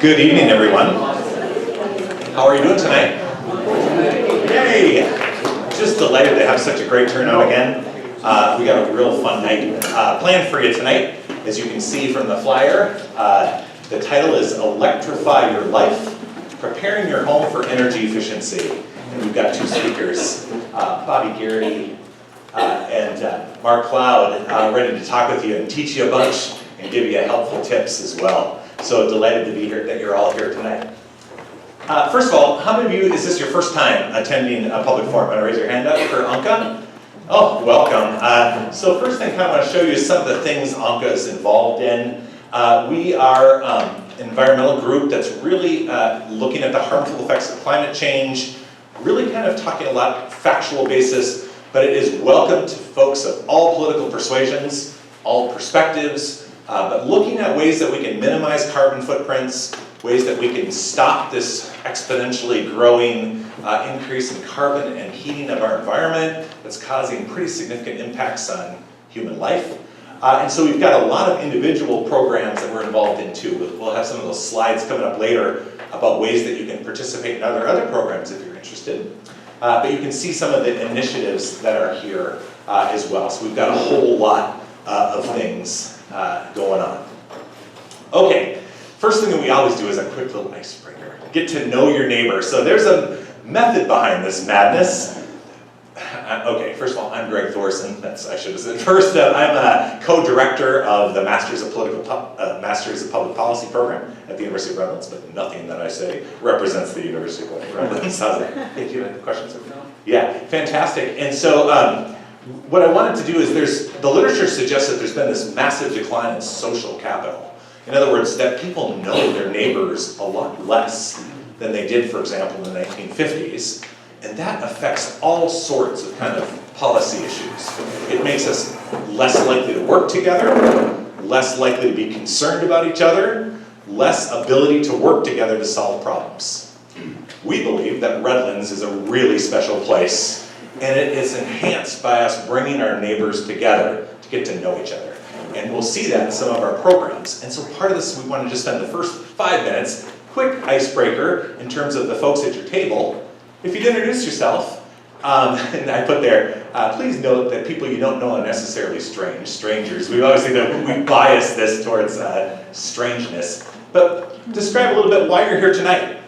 Good evening, everyone. How are you doing tonight? Yay! Just delighted to have such a great turnout again. We got a real fun night planned for you tonight. As you can see from the flyer, the title is Electrify Your Life, Preparing Your Home for Energy Efficiency. And we've got two speakers, Bobby Garrity and Mark Cloud, ready to talk with you and teach you a bunch and give you helpful tips as well. So delighted to be here, that you're all here tonight. First of all, how many of you, is this your first time attending a public forum? Want to raise your hand up for ANCA? Oh, welcome. So first thing I kind of want to show you is some of the things ANCA is involved in. We are an environmental group that's really looking at the harmful effects of climate change, really kind of talking a lot factual basis, but it is welcome to folks of all political persuasions, all perspectives, but looking at ways that we can minimize carbon footprints, ways that we can stop this exponentially growing increase in carbon and heating of our environment that's causing pretty significant impacts on human life. And so we've got a lot of individual programs that we're involved in too. We'll have some of those slides coming up later about ways that you can participate in other programs if you're interested. But you can see some of the initiatives that are here as well. So we've got a whole lot of things going on. Okay, first thing that we always do is a quick little icebreaker. Get to know your neighbor. So there's a method behind this madness. Okay, first of all, I'm Greg Thorson. I should have said first. I'm a co-director of the Masters of Public Policy program at the University of Redlands, but nothing that I say represents the University of Redlands. How's that? Do you have any questions? Yeah, fantastic. And so what I wanted to do is the literature suggests that there's been this massive decline in social capital. In other words, that people know their neighbors a lot less than they did, for example, in the 1950s. And that affects all sorts of kind of policy issues. It makes us less likely to work together, less likely to be concerned about each other, less ability to work together to solve problems. We believe that Redlands is a really special place, and it is enhanced by us bringing our neighbors together to get to know each other. And we'll see that in some of our programs. And so part of this, we want to just spend the first 5 minutes, quick icebreaker in terms of the folks at your table. If you'd introduce yourself, and I put there, please note that people you don't know are necessarily strangers. We always think that we bias this towards strangeness. But describe a little bit why you're here tonight,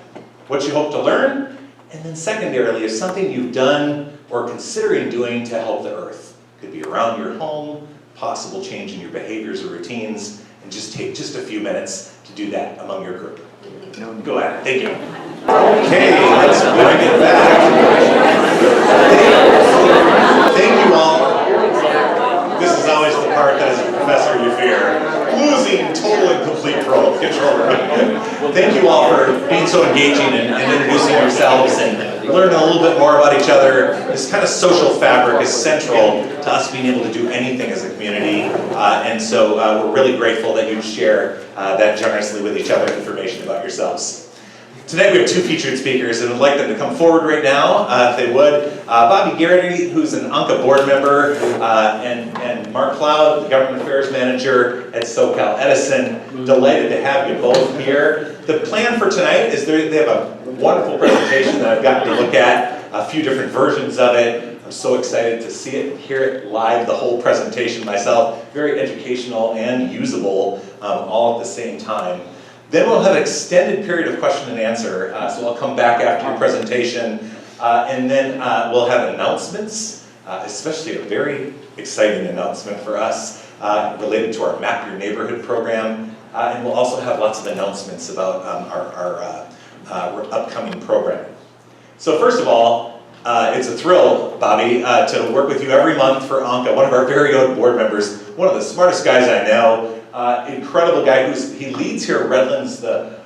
what you hope to learn, and then secondarily, if something you've done or considering doing to help the Earth. Could be around your home, possible change in your behaviors or routines, and just take just a few minutes to do that among your group. Go ahead. Thank you. Okay, let's bring it back. Thank you all. This is always the part that as a professor you fear. Losing total and complete control. Thank you all for being so engaging and introducing yourselves and learning a little bit more about each other. This kind of social fabric is central to us being able to do anything as a community. And so we're really grateful that you share that generously with each other information about yourselves. Tonight we have two featured speakers, and I'd like them to come forward right now, if they would. Bobby Garrity, who's an ANCA board member, and Mark Cloud, the government affairs manager at SoCal Edison. Delighted to have you both here. The plan for tonight is they have a wonderful presentation that I've gotten to look at, a few different versions of it. I'm so excited to see it, hear it live, the whole presentation myself. Very educational and usable all at the same time. Then we'll have an extended period of question and answer, so I'll come back after your presentation, and then we'll have announcements, especially a very exciting announcement for us related to our Map Your Neighborhood program, and we'll also have lots of announcements about our upcoming programming. So first of all, it's a thrill, Bobby, to work with you every month for ANCA, one of our very own board members, one of the smartest guys I know. Incredible guy he leads here at Redlands the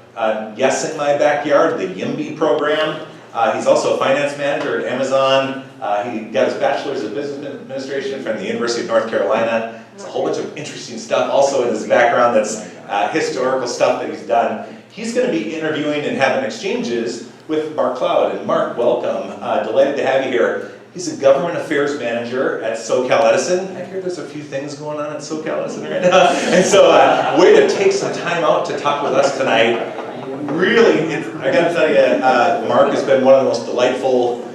Yes in My Backyard, the YIMBY program. He's also a finance manager at Amazon. He got his bachelor's of business administration from the University of North Carolina. It's a whole bunch of interesting stuff also in his background that's historical stuff that he's done. He's going to be interviewing and having exchanges with Mark Cloud. And Mark, welcome. Delighted to have you here. He's a government affairs manager at SoCal Edison. I hear there's a few things going on at SoCal Edison right now. And so way to take some time out to talk with us tonight. really, I got to tell you, Mark has been one of the most delightful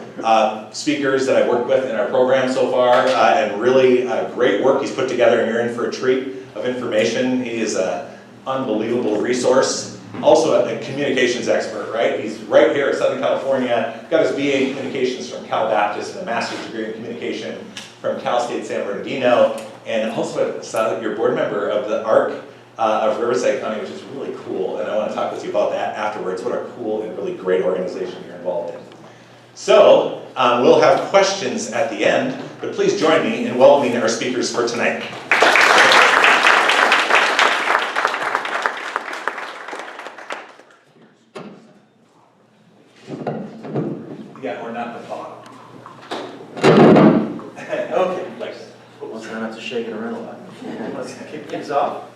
speakers that I've worked with in our program so far, and really great work he's put together, and you're in for a treat of information. He is an unbelievable resource. Also a communications expert, right? He's right here in Southern California, got his BA in communications from Cal Baptist and a master's degree in communication from Cal State San Bernardino, and also you're board member of the ARC of Riverside County, which is really cool, and I want to talk with you about that afterwards. What a cool and really great organization you're involved in. So, we'll have questions at the end, but please join me in welcoming our speakers for tonight. Yeah, we're not the bottom. Okay, like Let's try not to shake it around a lot. Let's kick things off.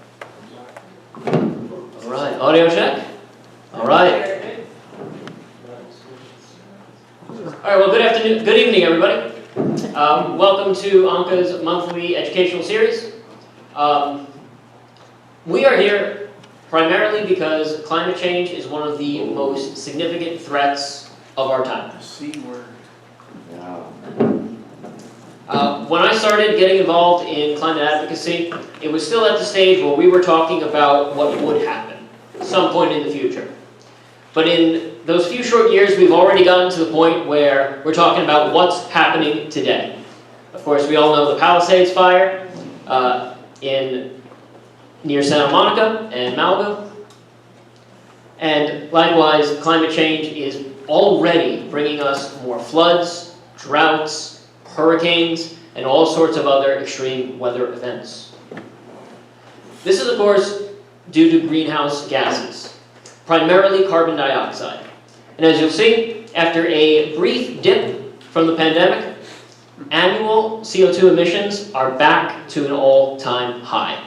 All right, audio check. All right. All right, well, good afternoon, good evening, everybody. Welcome to ANCA's monthly educational series. We are here primarily because climate change is one of the most significant threats of our time. The C word. When I started getting involved in climate advocacy, it was still at the stage where we were talking about what would happen at some point in the future. But in those few short years, we've already gotten to the point where we're talking about what's happening today. Of course, we all know the Palisades fire near Santa Monica and Malibu. And likewise, climate change is already bringing us more floods, droughts, hurricanes, and all sorts of other extreme weather events. This is, of course, due to greenhouse gases, primarily carbon dioxide. And as you'll see, after a brief dip from the pandemic, annual CO2 emissions are back to an all-time high.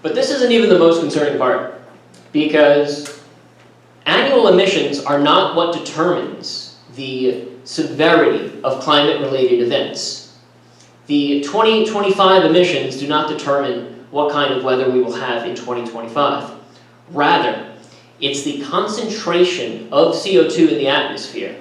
But this isn't even the most concerning part, because annual emissions are not what determines the severity of climate-related events. The 2025 emissions do not determine what kind of weather we will have in 2025. Rather, it's the concentration of CO2 in the atmosphere,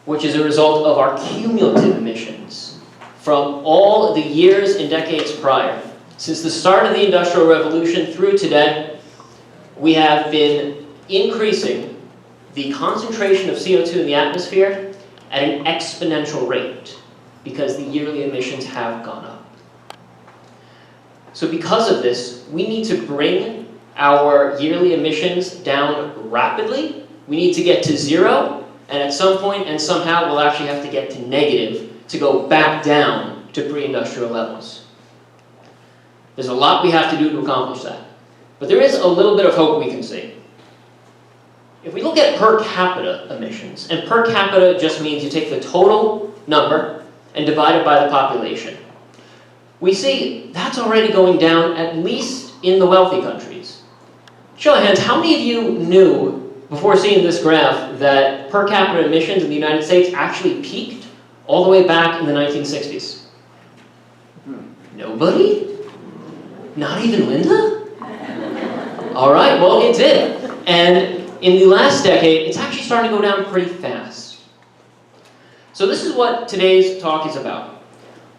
which is a result of our cumulative emissions from all the years and decades prior. Since the start of the Industrial Revolution through today, we have been increasing the concentration of CO2 in the atmosphere at an exponential rate because the yearly emissions have gone up. So because of this, we need to bring our yearly emissions down rapidly. We need to get to zero, and at some point and somehow we'll actually have to get to negative to go back down to pre-industrial levels. There's a lot we have to do to accomplish that. But there is a little bit of hope we can see. If we look at per capita emissions, and per capita just means you take the total number and divide it by the population, we see that's already going down, at least in the wealthy countries. Show of hands, how many of you knew, before seeing this graph, that per capita emissions in the United States actually peaked all the way back in the 1960s? Nobody? Not even Linda? All right, well, it did. And in the last decade, it's actually starting to go down pretty fast. So this is what today's talk is about.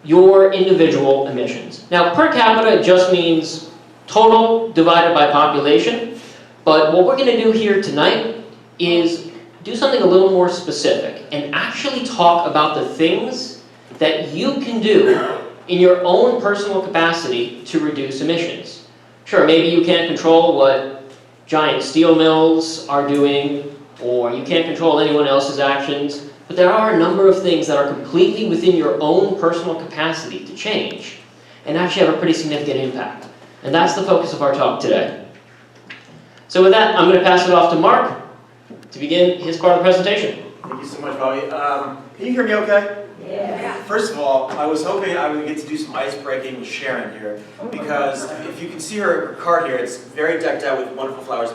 Your individual emissions. Now, per capita just means total divided by population, but what we're going to do here tonight is do something a little more specific and actually talk about the things that you can do in your own personal capacity to reduce emissions. Sure, maybe you can't control what giant steel mills are doing, or you can't control anyone else's actions, but there are a number of things that are completely within your own personal capacity to change and actually have a pretty significant impact. And that's the focus of our talk today. So with that, I'm going to pass it off to Mark to begin his part of the presentation. Thank you so much, Bobby. Can you hear me okay? Yeah. First of all, I was hoping I would get to do some ice breaking with Sharon here, because if you can see her card here, it's very decked out with wonderful flowers.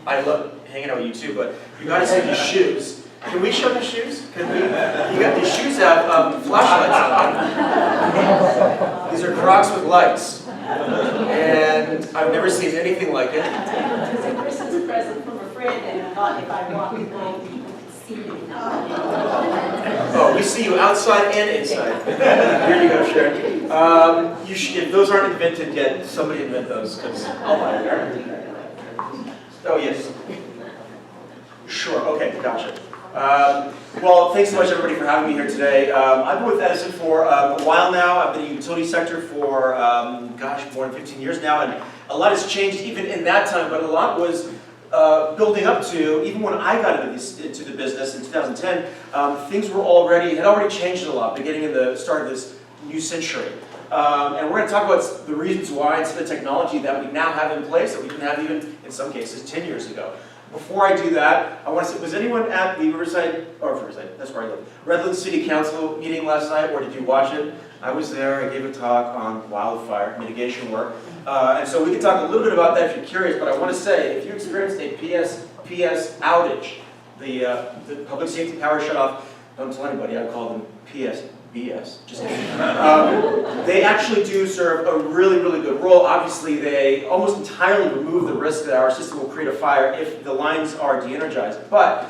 I love hanging out with you too, but you got to see these shoes. Can we show the shoes? You got these shoes have flashlights on them. These are Crocs with lights. And I've never seen anything like it. It's a Christmas present. grid, and I thought if I walked 90, you could see me. Oh, we see you outside and inside. Here you go, Sharon. If those aren't invented yet, somebody invent those, because I'll buy it. Oh, yes. Sure, okay, gotcha. Well, thanks so much everybody for having me here today. I've been with Edison for a while now. I've been in the utility sector for, gosh, more than 15 years now, and a lot has changed even in that time, but a lot was building up to, even when I got into the business in 2010, things had already changed a lot, beginning in the start of this new century. And we're going to talk about the reasons why and some of the technology that we now have in place that we didn't have even, in some cases, 10 years ago. Before I do that, I want to say, was anyone at the Riverside, that's where I live, Redlands City Council meeting last night, or did you watch it? I was there, I gave a talk on wildfire mitigation work. And so we can talk a little bit about that if you're curious, but I want to say, if you experienced a PS outage, the public safety power shutoff, don't tell anybody, I call them BS, just kidding. They actually do serve a really, really good role. Obviously, they almost entirely remove the risk that our system will create a fire if the lines are de-energized. But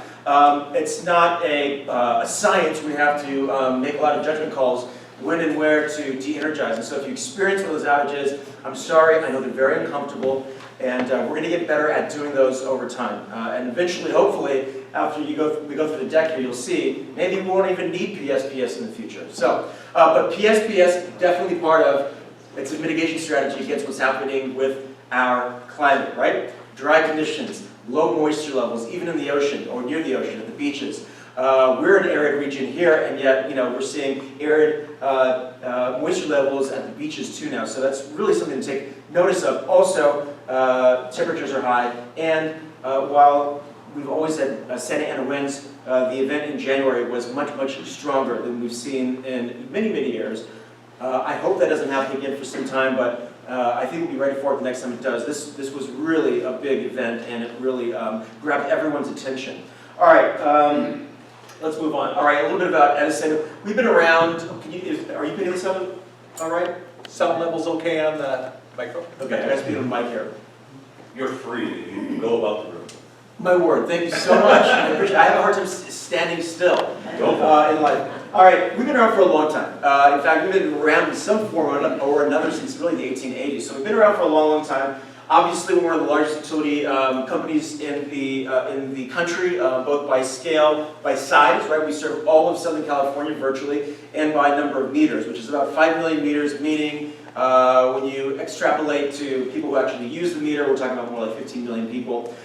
it's not a science. We have to make a lot of judgment calls when and where to de-energize. And so if you experience one of those outages, I'm sorry, I know they're very uncomfortable, and we're going to get better at doing those over time. And eventually, hopefully, after we go through the deck here, you'll see maybe we won't even need PSPS in the future. So, but PSPS definitely part of, it's a mitigation strategy against what's happening with our climate, right? Dry conditions, low moisture levels, even in the ocean or near the ocean, at the beaches. We're an arid region here, and yet we're seeing arid moisture levels at the beaches too now. So that's really something to take notice of. Also, temperatures are high, and while we've always had Santa Ana winds, the event in January was much, much stronger than we've seen in many, many years. I hope that doesn't happen again for some time, but I think we'll be ready for it the next time it does. This was really a big event, and it really grabbed everyone's attention. All right. Let's move on. All right, a little bit about Edison. We've been around. Are you picking this up? All right. Sound level's okay on the micro? Okay, I got to speak on the mic here. You're free. You can go about the room. My word, thank you so much. I appreciate it. I have a hard time standing still in life. All right, we've been around for a long time. In fact, we've been around in some form or another since really the 1880s. So we've been around for a long, long time. Obviously, we're one of the largest utility companies in the country, both by scale, by size, right? We serve all of Southern California virtually, and by number of meters, which is about 5 million meters, meaning when you extrapolate to people who actually use the meter, we're talking about more like 15 million people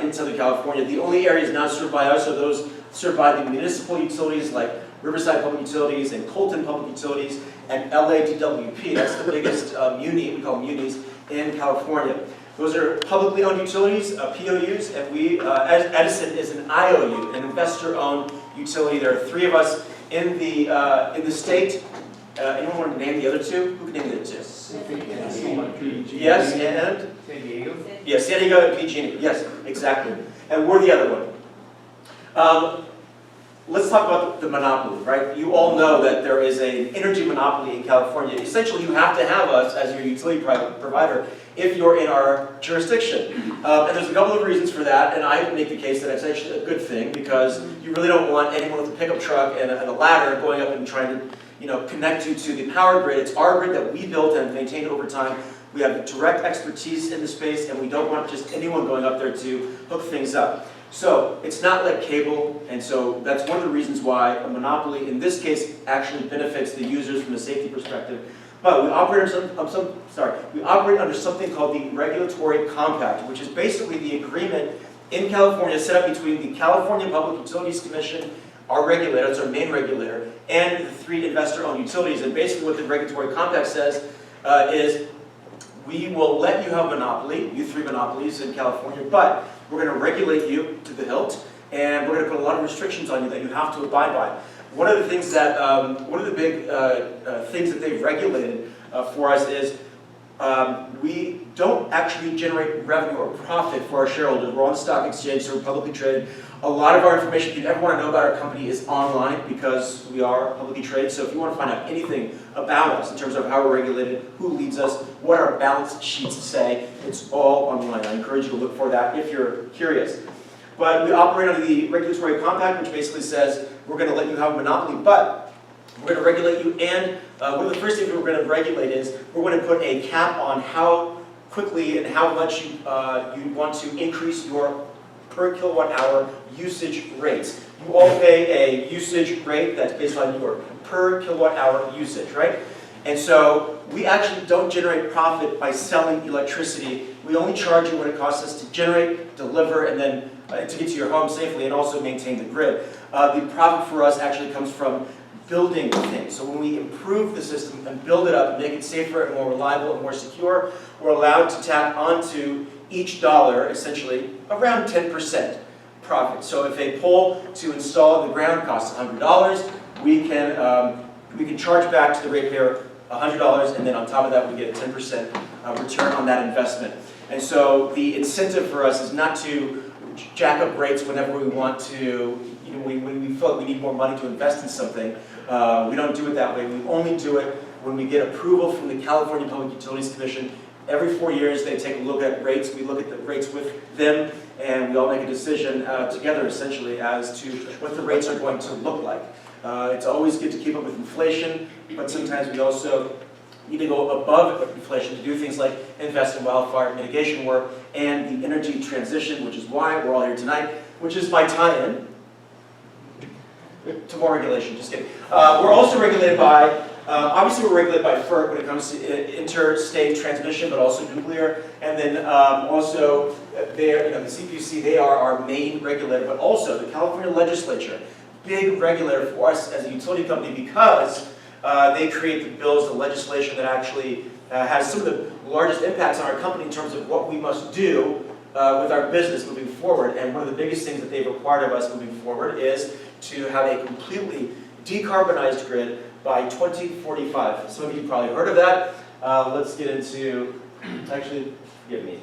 in Southern California. The only areas not served by us are those served by the municipal utilities like Riverside Public Utilities and Colton Public Utilities and LADWP. That's the biggest muni, we call them munis, in California. Those are publicly owned utilities, POUs, and we, Edison is an IOU, an investor-owned utility. There are 3 of us in the state. Anyone want to name the other 2? Who can name the other 2? Yes, and? San Diego. Yes, San Diego and PG&E. Yes, exactly. And we're the other one. Let's talk about the monopoly, right? You all know that there is an energy monopoly in California. Essentially, you have to have us as your utility provider if you're in our jurisdiction. And there's a couple of reasons for that, and I make the case that it's actually a good thing because you really don't want anyone with a pickup truck and a ladder going up and trying to connect you to the power grid. It's our grid that we built and maintained over time. We have direct expertise in the space, and we don't want just anyone going up there to hook things up. So it's not like cable, and so that's one of the reasons why a monopoly, in this case, actually benefits the users from a safety perspective. But we operate under something called the Regulatory Compact, which is basically the agreement in California set up between the California Public Utilities Commission, our regulator, that's our main regulator, and the 3 investor-owned utilities. And basically what the Regulatory Compact says is we will let you have a monopoly, you 3 monopolies in California, but we're going to regulate you to the hilt, and we're going to put a lot of restrictions on you that you have to abide by. One of the things that, one of the big things that they've regulated for us is we don't actually generate revenue or profit for our shareholders. We're on the stock exchange, so we're publicly traded. A lot of our information, if you ever want to know about our company, is online because we are publicly traded. So if you want to find out anything about us in terms of how we're regulated, who leads us, what our balance sheets say, it's all online. I encourage you to look for that if you're curious. But we operate under the regulatory compact, which basically says we're going to let you have a monopoly, but we're going to regulate you. And one of the first things we're going to regulate is we're going to put a cap on how quickly and how much you want to increase your per kilowatt hour usage rates. You all pay a usage rate that's based on your per kilowatt hour usage, right? And so we actually don't generate profit by selling electricity. We only charge you what it costs us to generate, deliver, and then to get to your home safely and also maintain the grid. The profit for us actually comes from building things. So when we improve the system and build it up and make it safer and more reliable and more secure, we're allowed to tap onto each dollar, essentially, around 10% profit. So if a pole to install in the ground costs $100, we can charge back to the ratepayer $100, and then on top of that we get a 10% return on that investment. And so the incentive for us is not to jack up rates whenever we want to, when we feel like we need more money to invest in something. We don't do it that way. We only do it when we get approval from the California Public Utilities Commission. Every 4 years they take a look at rates. We look at the rates with them, and we all make a decision together essentially as to what the rates are going to look like. It's always good to keep up with inflation, but sometimes we also need to go above inflation to do things like invest in wildfire mitigation work and the energy transition, which is why we're all here tonight, which is my tie-in to more regulation. Just kidding. We're also regulated by, obviously we're regulated by FERC when it comes to interstate transmission, but also nuclear, and then also the CPUC, they are our main regulator, but also the California legislature, big regulator for us as a utility company because they create the bills, the legislation that actually has some of the largest impacts on our company in terms of what we must do with our business moving forward. And one of the biggest things that they've required of us moving forward is to have a completely decarbonized grid by 2045. Some of you probably heard of that. Let's get into, actually, forgive me.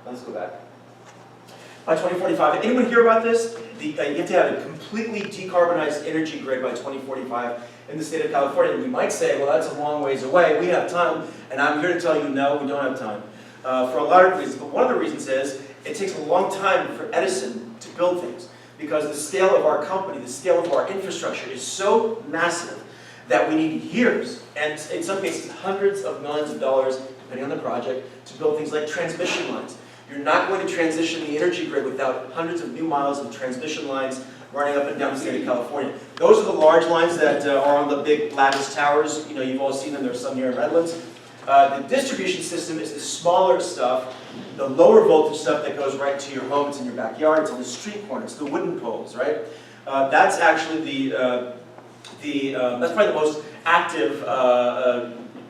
Let's go back. By 2045, anyone hear about this? You have to have a completely decarbonized energy grid by 2045 in the state of California. And you might say, well, that's a long ways away. We have time. And I'm here to tell you, no, we don't have time. For a lot of reasons. But one of the reasons is it takes a long time for Edison to build things. Because the scale of our company, the scale of our infrastructure is so massive that we need years, and in some cases hundreds of millions of dollars, depending on the project, to build things like transmission lines. You're not going to transition the energy grid without hundreds of new miles of transmission lines running up and down the state of California. Those are the large lines that are on the big lattice towers. You've all seen them. There's some here in Redlands. The distribution system is the smaller stuff, the lower voltage stuff that goes right to your home. It's in your backyard. It's on the street corner. It's the wooden poles, right? That's actually that's probably the most active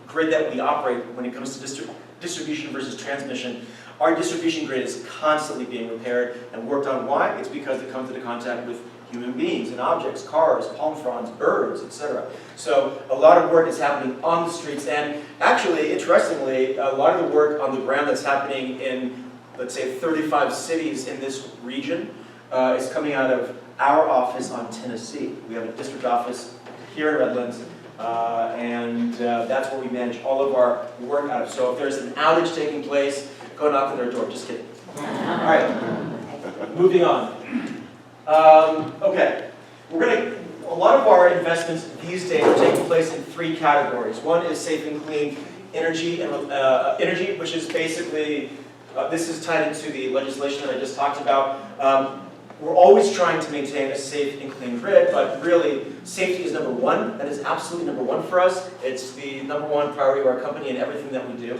grid that we operate when it comes to distribution versus transmission. Our distribution grid is constantly being repaired and worked on. Why? It's because it comes into contact with human beings and objects, cars, palm fronds, birds, etc. So a lot of work is happening on the streets, and actually, interestingly, a lot of the work on the ground that's happening in, let's say, 35 cities in this region is coming out of our office on Tennessee. We have a district office here in Redlands, and that's where we manage all of our work out of. So if there's an outage taking place, go knock on their door. Just kidding. All right, moving on. Okay, a lot of our investments these days are taking place in three categories. One is safe and clean energy, and which is basically, this is tied into the legislation that I just talked about. We're always trying to maintain a safe and clean grid, but really, safety is number one. That is absolutely number one for us. It's the number one priority of our company in everything that we do.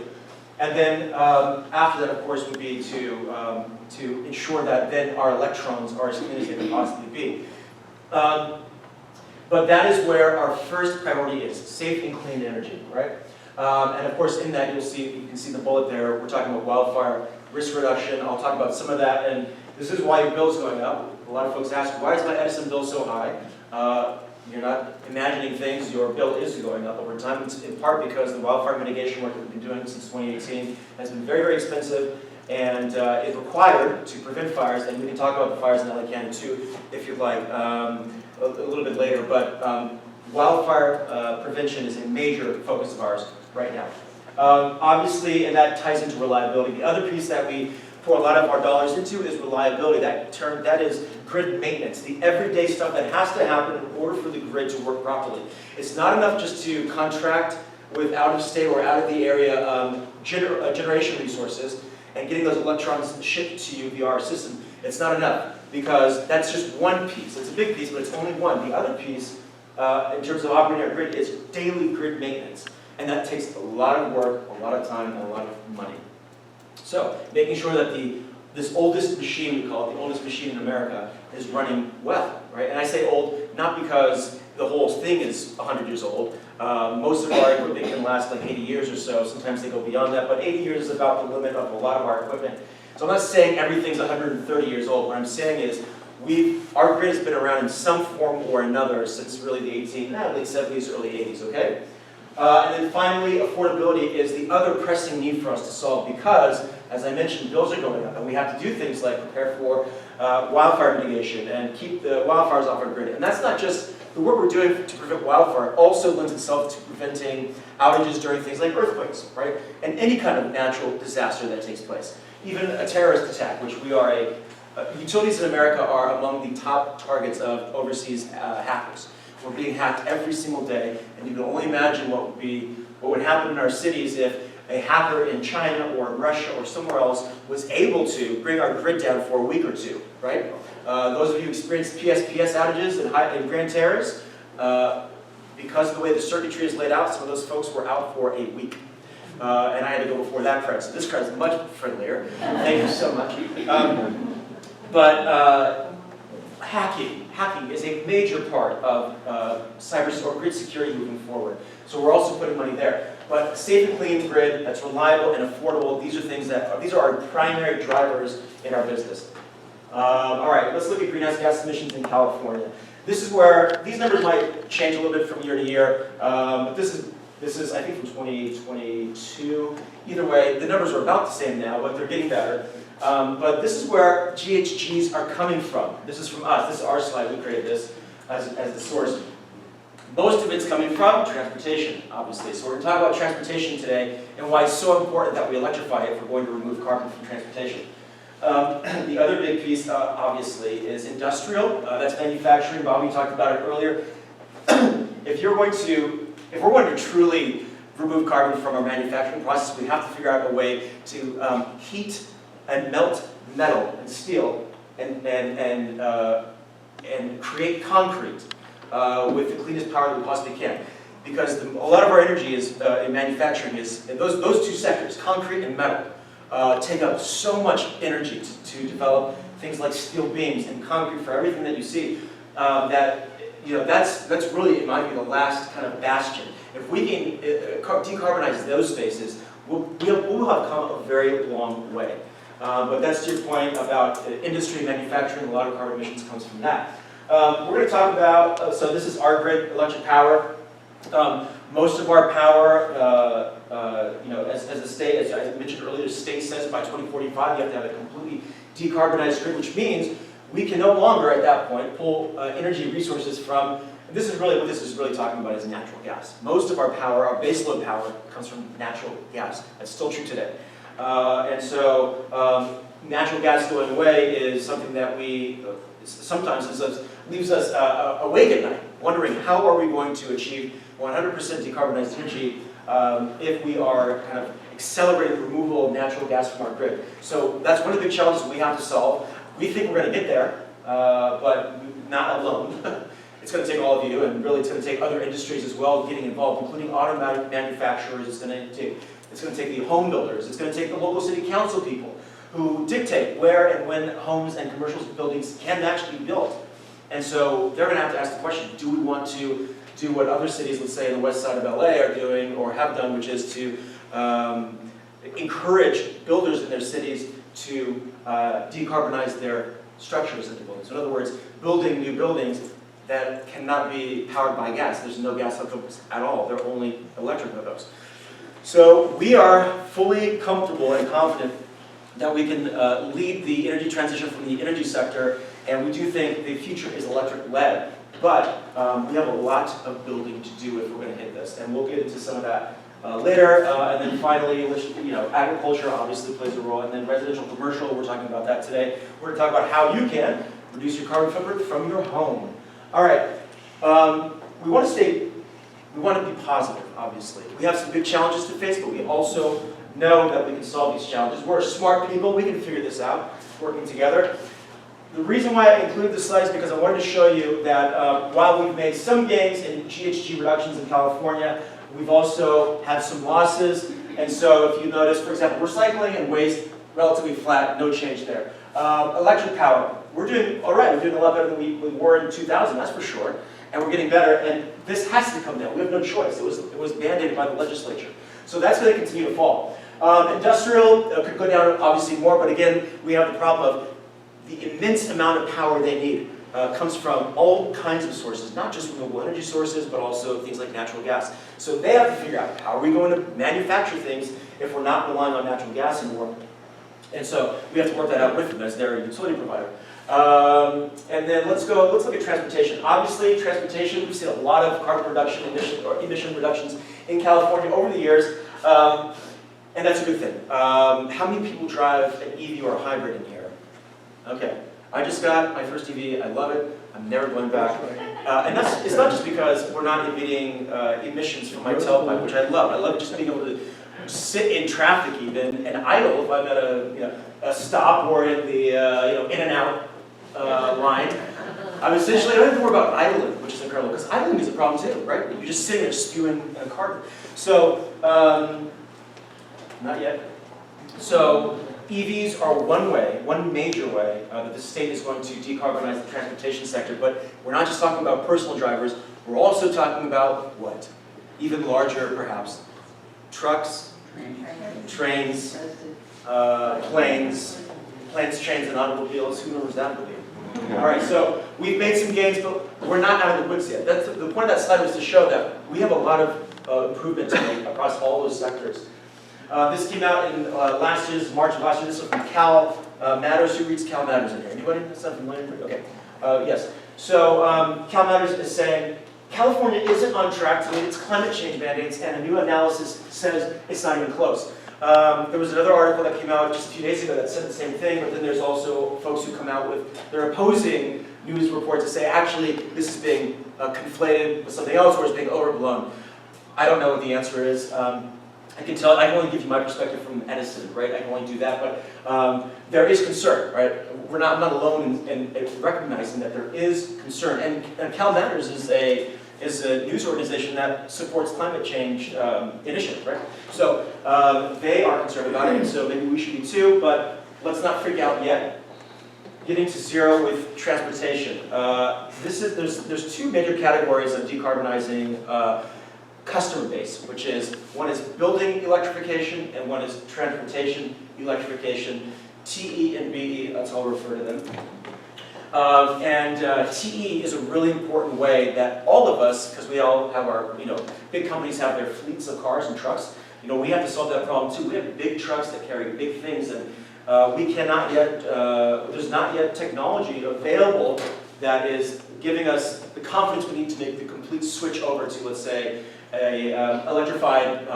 And then after that, of course, would be to ensure that then our electrons are as clean as they can possibly be. But that is where our first priority is, safe and clean energy, right? And of course, in that, you can see the bullet there. We're talking about wildfire risk reduction. I'll talk about some of that, and this is why your bill's going up. A lot of folks ask, why is my Edison bill so high? You're not imagining things, your bill is going up over time. It's in part because the wildfire mitigation work that we've been doing since 2018 has been very, very expensive and is required to prevent fires. And we can talk about the fires in LA County too, if you'd like, a little bit later. But wildfire prevention is a major focus of ours right now. Obviously, and that ties into reliability. The other piece that we pour a lot of our dollars into is reliability. That is grid maintenance, the everyday stuff that has to happen in order for the grid to work properly. It's not enough just to contract with out-of-state or out-of-the-area generation resources and getting those electrons shipped to you via our system. It's not enough, because that's just one piece. It's a big piece, but it's only one. The other piece, in terms of operating our grid, is daily grid maintenance. And that takes a lot of work, a lot of time, and a lot of money. So, making sure that this oldest machine, we call it the oldest machine in America, is running well, right? And I say old, not because the whole thing is 100 years old. Most of our equipment can last like 80 years or so. Sometimes they go beyond that, but 80 years is about the limit of a lot of our equipment. So I'm not saying everything's 130 years old. What I'm saying is our grid has been around in some form or another since really the late 70s, early 80s, okay? And then finally, affordability is the other pressing need for us to solve because, as I mentioned, bills are going up and we have to do things like prepare for wildfire mitigation and keep the wildfires off our grid. And that's not just the work we're doing to prevent wildfire, also lends itself to preventing outages during things like earthquakes, right? And any kind of natural disaster that takes place. Even a terrorist attack, which we are utilities in America are among the top targets of overseas hackers. We're being hacked every single day, and you can only imagine what would happen in our cities if a hacker in China or Russia or somewhere else was able to bring our grid down for a week or two, right? Those of you who experienced PSPS outages in Grand Terrace, because of the way the circuitry is laid out, some of those folks were out for a week. And I had to go before that crowd, so this crowd is much friendlier. Thank you so much. Hacking is a major part of cyber or grid security moving forward. So we're also putting money there. But safe and clean grid that's reliable and affordable, these are our primary drivers in our business. All right, let's look at greenhouse gas emissions in California. This is where these numbers might change a little bit from year to year. But this is I think from 2022. Either way, the numbers are about the same now, but they're getting better. But this is where GHGs are coming from. This is from us. This is our slide. We created this as the source. Most of it's coming from transportation, obviously. So we're going to talk about transportation today and why it's so important that we electrify if we're going to remove carbon from transportation. The other big piece, obviously, is industrial. That's manufacturing. Bobby talked about it earlier. If we're going to truly remove carbon from our manufacturing process, we have to figure out a way to heat and melt metal and steel and create concrete with the cleanest power that we possibly can. Because a lot of our energy is in manufacturing is those two sectors, concrete and metal, take up so much energy to develop things like steel beams and concrete for everything that you see. That's really, in my view, the last kind of bastion. If we can decarbonize those spaces, we'll have come a very long way. But that's to your point about industry and manufacturing. A lot of carbon emissions comes from that. We're going to talk about, so this is our grid, electric power. Most of our power, as a state, as I mentioned earlier, the state says by 2045 you have to have a completely decarbonized grid, which means we can no longer at that point pull energy resources from, and this is really what this is really talking about is natural gas. Most of our power, our baseload power, comes from natural gas. That's still true today. And so natural gas going away is something that sometimes leaves us awake at night, wondering how are we going to achieve 100% decarbonized energy if we are kind of accelerating the removal of natural gas from our grid. So that's one of the big challenges we have to solve. We think we're going to get there, but not alone. It's going to take all of you, and really it's going to take other industries as well getting involved, including auto manufacturers. It's going to take the home builders. It's going to take the local city council people who dictate where and when homes and commercial buildings can actually be built. And so they're going to have to ask the question, do we want to do what other cities, let's say in the west side of LA, are doing or have done, which is to encourage builders in their cities to decarbonize their structures into buildings. In other words, building new buildings that cannot be powered by gas. There's no gas hookups at all. They're only electric hookups. So we are fully comfortable and confident that we can lead the energy transition from the energy sector, and we do think the future is electric-led. But we have a lot of building to do if we're going to hit this, and we'll get into some of that later. And then finally, agriculture obviously plays a role, and then residential commercial, we're talking about that today. We're going to talk about how you can reduce your carbon footprint from your home. All right, we want to be positive, obviously. We have some big challenges to face, but we also know that we can solve these challenges. We're smart people, we can figure this out, working together. The reason why I included this slide is because I wanted to show you that while we've made some gains in GHG reductions in California, we've also had some losses. And so if you notice, for example, recycling and waste, relatively flat, no change there. Electric power, we're doing all right. We're doing a lot better than we were in 2000, that's for sure. And we're getting better, and this has to come down. We have no choice. It was mandated by the legislature. So that's going to continue to fall. Industrial could go down obviously more, but again, we have the problem of the immense amount of power they need comes from all kinds of sources, not just renewable energy sources, but also things like natural gas. So they have to figure out how are we going to manufacture things if we're not relying on natural gas anymore. And so we have to work that out with them as their utility provider. And then let's look at transportation. Obviously, transportation, we've seen a lot of carbon reduction, emission reductions in California over the years, and that's a good thing. How many people drive an EV or a hybrid in here? Okay, I just got my first EV, I love it, I'm never going back. And it's not just because we're not emitting emissions from my tailpipe, which I love. I love just being able to sit in traffic even and idle if I'm at a stop or in the in and out line. I don't have to worry about idling, which is incredible, because idling is a problem too, right? You're just sitting there spewing carbon. So, not yet. So, EVs are one major way that the state is going to decarbonize the transportation sector, but we're not just talking about personal drivers, we're also talking about what? Even larger, perhaps. Trucks, trains, planes, trains, and automobiles. Who remembers that movie? All right, so we've made some gains, but we're not out of the woods yet. The point of that slide was to show that we have a lot of improvement to make across all those sectors. This came out in March of last year. This was from Cal Matters. Who reads Cal Matters in here? Anybody? That's not familiar? Okay. Yes. So Cal Matters is saying California isn't on track to meet its climate change mandates, and a new analysis says it's not even close. There was another article that came out just a few days ago that said the same thing, but then there's also folks who come out with their opposing news reports that say, actually, this is being conflated with something else, or it's being overblown. I don't know what the answer is. I can only give you my perspective from Edison, right? I can only do that, but there is concern, right? I'm not alone in recognizing that there is concern, and Cal Matters is a news organization that supports climate change initiatives, right? So they are concerned about it, and so maybe we should be too, but let's not freak out yet. Getting to zero with transportation. There's two major categories of decarbonizing customer base, which is, one is building electrification and one is transportation electrification. TE and BE, that's how I'll refer to them. TE is a really important way that all of us, because we all have our, big companies have their fleets of cars and trucks. We have to solve that problem too. We have big trucks that carry big things, and we cannot yet, there's not yet technology available that is giving us the confidence we need to make the complete switch over to, let's say, a electrified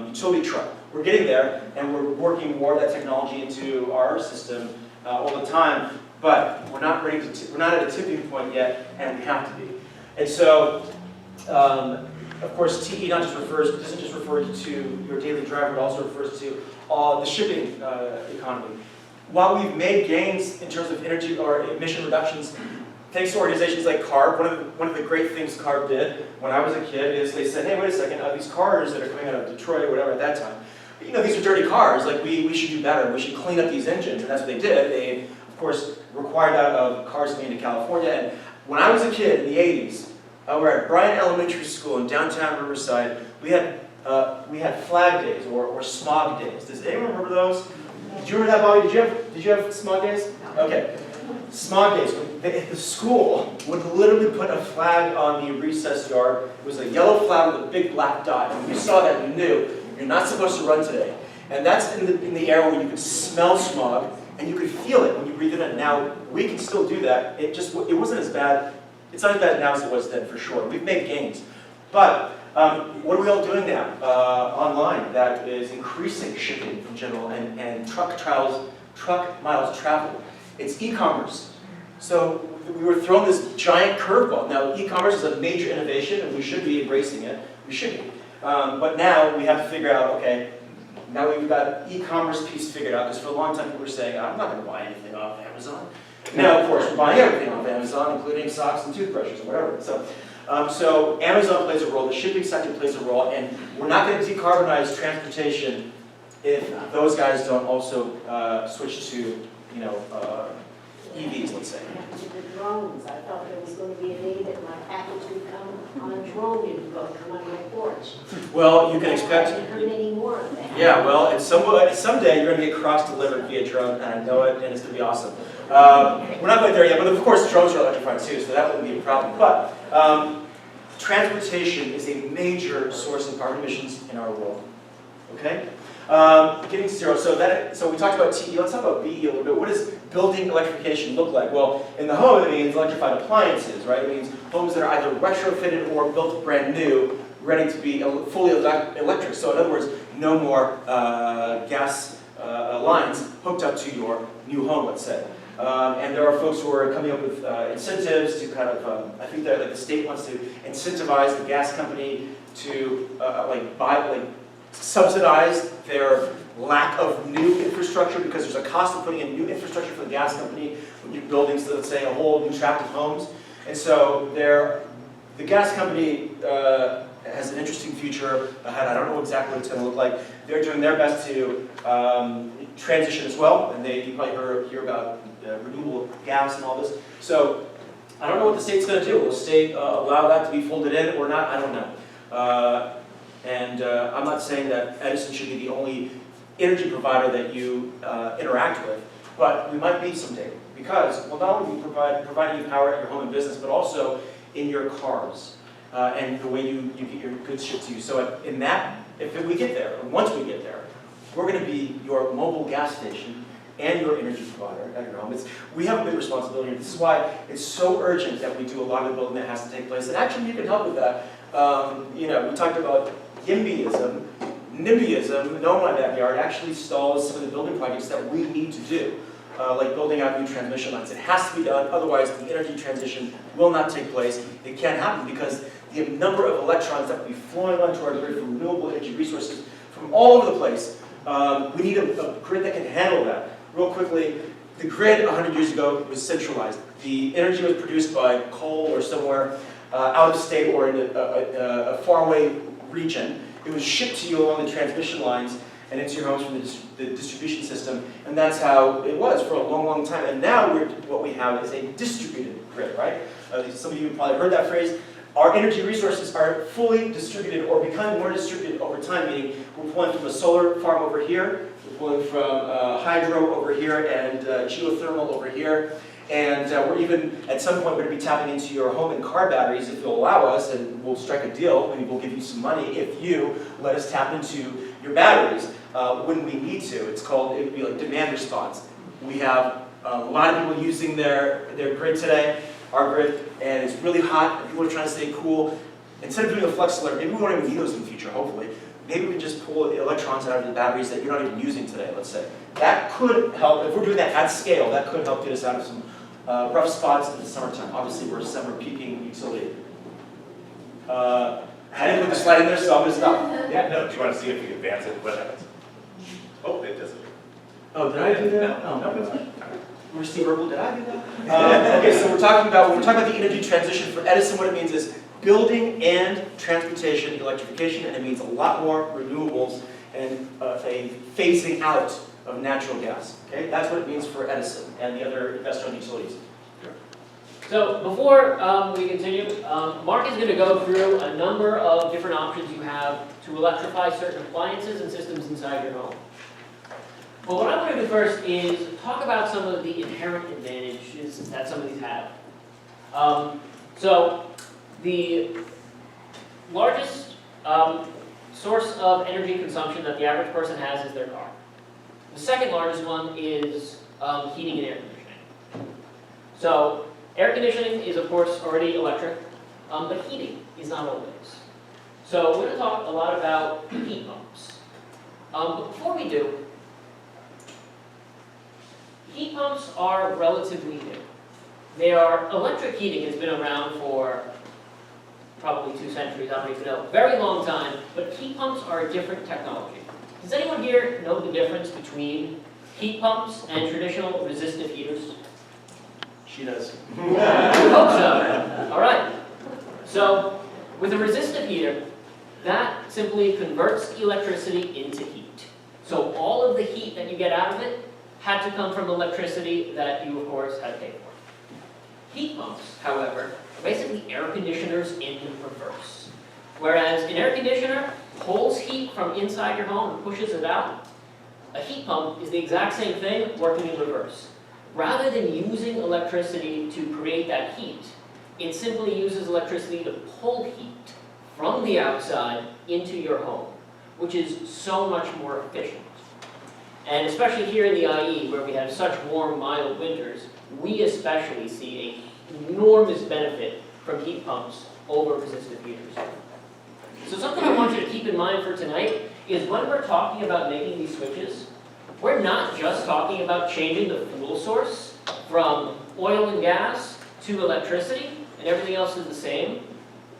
utility truck. We're getting there, and we're working more of that technology into our system all the time. But we're not ready to. We're not at a tipping point yet, and we have to be. And so, of course, TE doesn't just refer to your daily driver. It also refers to the shipping economy. While we've made gains in terms of energy or emission reductions, thanks to organizations like CARB, one of the great things CARB did when I was a kid is they said, hey, wait a second, these cars that are coming out of Detroit or whatever at that time, these are dirty cars. Like we should do better. We should clean up these engines, and that's what they did. They, of course, required that of cars coming into California. And when I was a kid in the 80s, we're at Bryan Elementary School in downtown Riverside. We had flag days or smog days. Does anyone remember those? Did you remember that, Bobby? Did you have smog days? Okay. smog days, the school would literally put a flag on the recess yard. It was a yellow flag with a big black dot. And when you saw that, you knew you're not supposed to run today. And that's in the area where you could smell smog and you could feel it when you breathe it in. Now, we can still do that. It wasn't as bad. It's not as bad now as it was then, for sure. We've made gains. But what are we all doing now online that is increasing shipping in general and truck miles traveled? It's e-commerce. So we were thrown this giant curveball. Now, e-commerce is a major innovation, and we should be embracing it. We should be. But now we have to figure out, okay, now we've got e-commerce piece figured out, because for a long time people were saying, I'm not going to buy anything off Amazon. Now, of course, we're buying everything off Amazon, including socks and toothbrushes or whatever. So Amazon plays a role, the shipping sector plays a role, and we're not going to decarbonize transportation if those guys don't also switch to, EVs, let's say. With the drones, I thought there was going to be a day that my package would come on a drone and come on my porch. Well, you can expect. I haven't heard any more of that. Yeah, well, and someday you're going to get cross-delivered via drone, and I know it, and it's going to be awesome. We're not quite there yet, but of course drones are electrified too, so that wouldn't be a problem. But transportation is a major source of carbon emissions in our world. Okay? Getting to zero. So we talked about TE. Let's talk about BE a little bit. What does building electrification look like? Well, in the home, it means electrified appliances, right? It means homes that are either retrofitted or built brand new, ready to be fully electric. So in other words, no more gas lines hooked up to your new home, let's say. And there are folks who are coming up with incentives to kind of, I think that the state wants to incentivize the gas company to subsidize their lack of new infrastructure, because there's a cost of putting in new infrastructure for the gas company when you're building, so let's say, a whole new tract of homes. And so the gas company has an interesting future ahead. I don't know exactly what it's going to look like. They're doing their best to transition as well, and you probably hear about renewable gas and all this. So I don't know what the state's going to do. Will the state allow that to be folded in or not? I don't know. I'm not saying that Edison should be the only energy provider that you interact with, but we might be someday, because we'll not only be providing you power at your home and business, but also in your cars and the way you get your goods shipped to you. So if we get there, or once we get there, we're going to be your mobile gas station and your energy provider at your home. We have a big responsibility. This is why it's so urgent that we do a lot of the building that has to take place. And actually, you can help with that. We talked about YIMBYism. NIMBYism, Know My Backyard, actually stalls some of the building projects that we need to do, like building out new transmission lines. It has to be done, otherwise the energy transition will not take place. It can't happen because the number of electrons that will be flowing onto our grid from renewable energy resources from all over the place. We need a grid that can handle that. Real quickly, the grid 100 years ago was centralized. The energy was produced by coal or somewhere out of state or in a faraway region. It was shipped to you along the transmission lines and into your homes from the distribution system, and that's how it was for a long, long time. And now what we have is a distributed grid, right? Some of you have probably heard that phrase. Our energy resources are fully distributed or becoming more distributed over time, meaning we're pulling from a solar farm over here, we're pulling from hydro over here, and geothermal over here. And we're even, at some point, going to be tapping into your home and car batteries if you'll allow us, and we'll strike a deal. Maybe we'll give you some money if you let us tap into your batteries when we need to. It would be like demand response. We have a lot of people using their grid today, our grid, and it's really hot, and people are trying to stay cool. Instead of doing a flex alert, maybe we won't even need those in the future, hopefully. Maybe we can just pull electrons out of the batteries that you're not even using today, let's say. That could help, if we're doing that at scale, that could help get us out of some rough spots in the summertime. Obviously, we're a summer peaking utility. I didn't put the slide in there, so I'm going to stop. Yeah, no, do you want to see if we advance it? What happens? Oh, it doesn't. Oh, did I do that? No, it's not. We're Steve Herbal, did I do that? Okay, so when we're talking about the energy transition for Edison, what it means is building and transportation electrification, and it means a lot more renewables and a phasing out of natural gas. Okay, that's what it means for Edison and the other investor-owned utilities. So before we continue, Mark is going to go through a number of different options you have to electrify certain appliances and systems inside your home. But what I want to do first is talk about some of the inherent advantages that some of these have. So the largest source of energy consumption that the average person has is their car. The second largest one is heating and air conditioning. So air conditioning is, of course, already electric, but heating is not always. So we're going to talk a lot about heat pumps. But before we do, heat pumps are relatively new. They are, electric heating has been around for probably 2 centuries, I don't even know, very long time, but heat pumps are a different technology. Does anyone here know the difference between heat pumps and traditional resistive heaters? She does. I hope so. All right. So with a resistive heater, that simply converts electricity into heat. So all of the heat that you get out of it had to come from electricity that you, of course, had to pay for. Heat pumps, however, are basically air conditioners in reverse. Whereas an air conditioner pulls heat from inside your home and pushes it out, a heat pump is the exact same thing, working in reverse. Rather than using electricity to create that heat, it simply uses electricity to pull heat from the outside into your home, which is so much more efficient. And especially here in the IE, where we have such warm, mild winters, we especially see an enormous benefit from heat pumps over resistive heaters. So something I want you to keep in mind for tonight is when we're talking about making these switches, we're not just talking about changing the fuel source from oil and gas to electricity, and everything else is the same.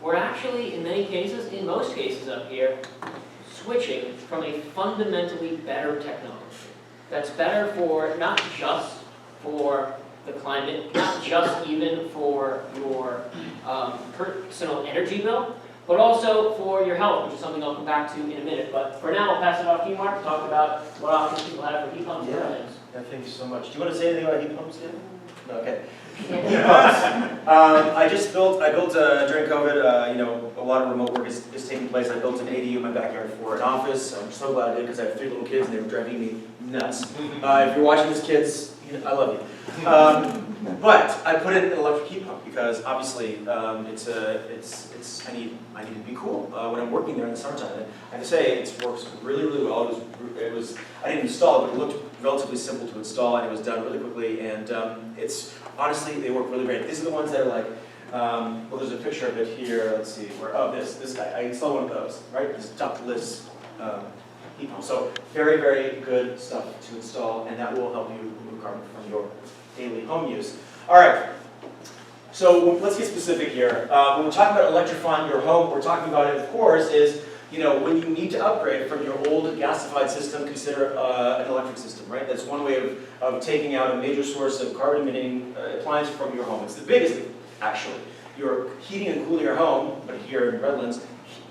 We're actually, in many cases, in most cases up here, switching from a fundamentally better technology that's better for not just for the climate, not just even for your personal energy bill, but also for your health, which is something I'll come back to in a minute. But for now, I'll pass it off to you, Mark, to talk about what options people have for heat pumps and other things. Yeah, thank you so much. Do you want to say anything about heat pumps yet? No, okay. Heat pumps. I built during COVID, a lot of remote work is taking place. I built an ADU in my backyard for an office. I'm so glad I did because I have 3 little kids and they were driving me nuts. If you're watching this, kids, I love you. But I put in an electric heat pump because obviously I need to be cool when I'm working there in the summertime. And I have to say it works really, really well. I didn't install it, but it looked relatively simple to install and it was done really quickly. And it's honestly, they work really great. These are the ones that are like, well, there's a picture of it here. Let's see, this guy. I installed one of those, right? This ductless heat pump. So very, very good stuff to install, and that will help you remove carbon from your daily home use. All right. So let's get specific here. When we're talking about electrifying your home, what we're talking about, of course, is when you need to upgrade from your old gasified system, consider an electric system, right? That's one way of taking out a major source of carbon-emitting appliance from your home. It's the biggest thing, actually. You're heating and cooling your home, but here in Redlands,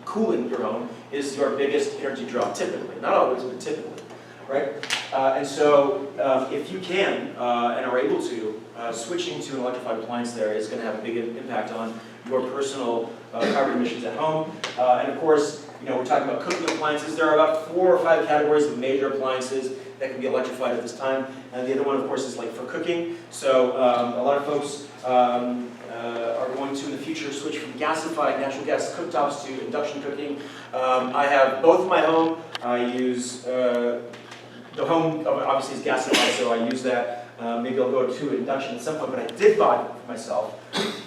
cooling your home is your biggest energy draw, typically. Not always, but typically, right? And so if you can and are able to, switching to an electrified appliance there is going to have a big impact on your personal carbon emissions at home. And of course, we're talking about cooking appliances. There are about 4 or 5 categories of major appliances that can be electrified at this time. And the other one, of course, is like for cooking. So a lot of folks are going to, in the future, switch from gasified natural gas cooktops to induction cooking. I have both in my home. I use, the home obviously is gasified, so I use that. Maybe I'll go to induction at some point, but I did buy for myself,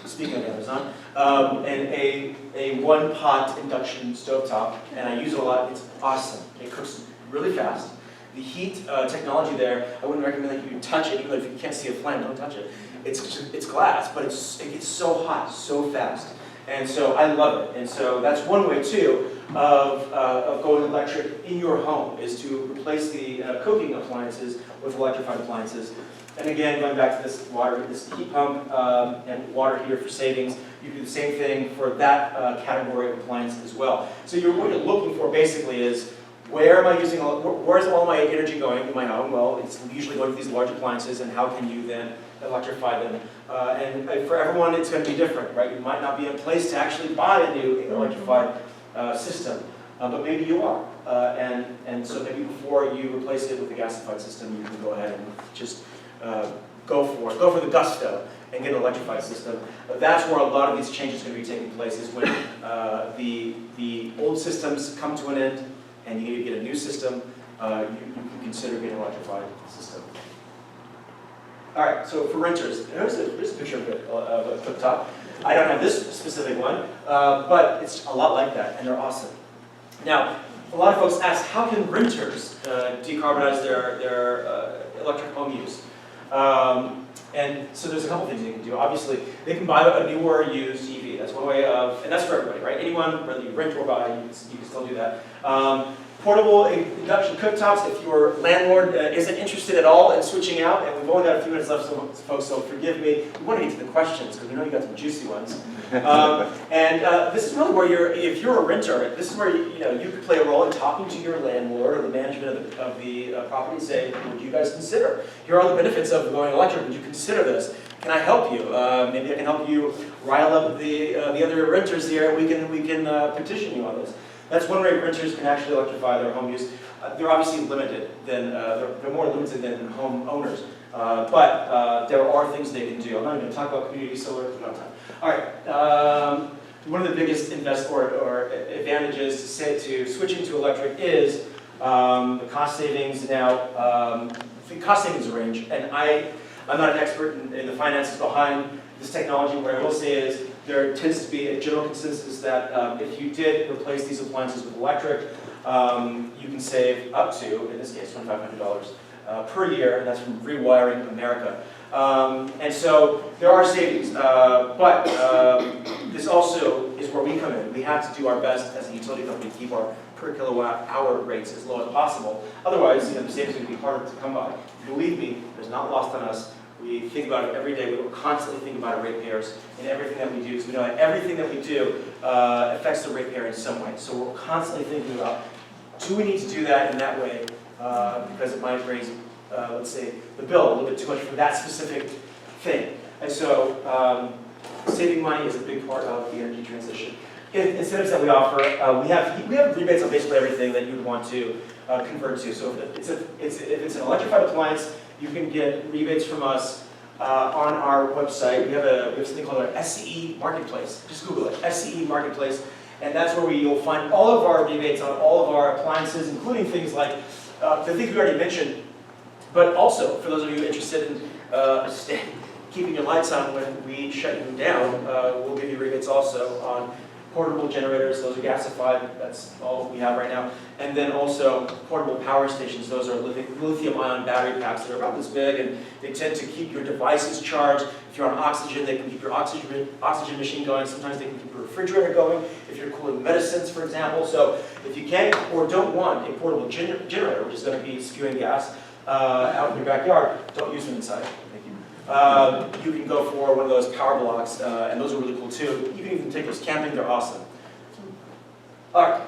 speaking of Amazon, and a 1-pot induction stovetop, and I use it a lot. It's awesome. It cooks really fast. The heat technology there, I wouldn't recommend that you touch it, even though if you can't see a flame, don't touch it. It's glass, but it gets so hot so fast. And so I love it. And so that's one way, too, of going electric in your home, is to replace the cooking appliances with electrified appliances. And again, going back to this heat pump and water heater for savings, you do the same thing for that category of appliance as well. So what you're looking for basically is, where's all my energy going in my home? Well, it's usually going to these large appliances, and how can you then electrify them? And for everyone, it's going to be different, right? You might not be in place to actually buy a new electrified system, but maybe you are. And so maybe before you replace it with a gasified system, you can go ahead and just go for the gusto and get an electrified system. That's where a lot of these changes are going to be taking place, is when the old systems come to an end and you need to get a new system, you can consider getting an electrified system. All right, so for renters, here's a picture of a cooktop. I don't have this specific one, but it's a lot like that, and they're awesome. Now, a lot of folks ask, how can renters decarbonize their electric home use? And so there's a couple things they can do. Obviously, they can buy a new or used EV. That's one way of, and that's for everybody, right? Anyone, whether you rent or buy, you can still do that. Portable induction cooktops, if your landlord isn't interested at all in switching out, and we've only got a few minutes left, so folks, so forgive me. We want to get to the questions, because we know you got some juicy ones. This is really where if you're a renter, this is where you could play a role in talking to your landlord or the management of the property and say, would you guys consider? Here are the benefits of going electric. Would you consider this? Can I help you? Maybe I can help you rile up the other renters here. We can petition you on this. That's one way renters can actually electrify their home use. They're obviously limited they're more limited than home owners. But there are things they can do. I'm not even going to talk about community solar because we don't have time. All right. One of the biggest or advantages to switching to electric is the cost savings. Now, the cost savings range, and I'm not an expert in the finances behind this technology. What I will say is there tends to be a general consensus that if you did replace these appliances with electric, you can save up to, in this case, $2,500 per year, and that's from Rewiring America. And so there are savings, but this also is where we come in. We have to do our best as a utility company to keep our per kilowatt hour rates as low as possible. Otherwise, the savings are going to be harder to come by. Believe me, it's not lost on us. We think about it every day. We constantly think about our ratepayers and everything that we do, because we know that everything that we do affects the ratepayer in some way. So we're constantly thinking about, do we need to do that in that way? Because it might raise, let's say, the bill a little bit too much for that specific thing. And so saving money is a big part of the energy transition. Incentives that we offer, we have rebates on basically everything that you'd want to convert to. So if it's an electrified appliance, you can get rebates from us on our website. We have something called our SCE Marketplace. Just Google it, SCE Marketplace. And that's where you'll find all of our rebates on all of our appliances, including things like the things we already mentioned. But also, for those of you interested in keeping your lights on when we shut you down, we'll give you rebates also on portable generators. Those are gasified. That's all we have right now. And then also portable power stations. Those are lithium-ion battery packs that are about this big, and they tend to keep your devices charged. If you're on oxygen, they can keep your oxygen machine going. Sometimes they can keep your refrigerator going if you're cooling medicines, for example. So if you can or don't want a portable generator, which is going to be spewing gas out in your backyard, don't use them inside. You can go for one of those power blocks, and those are really cool too. You can even take those camping, they're awesome. All right.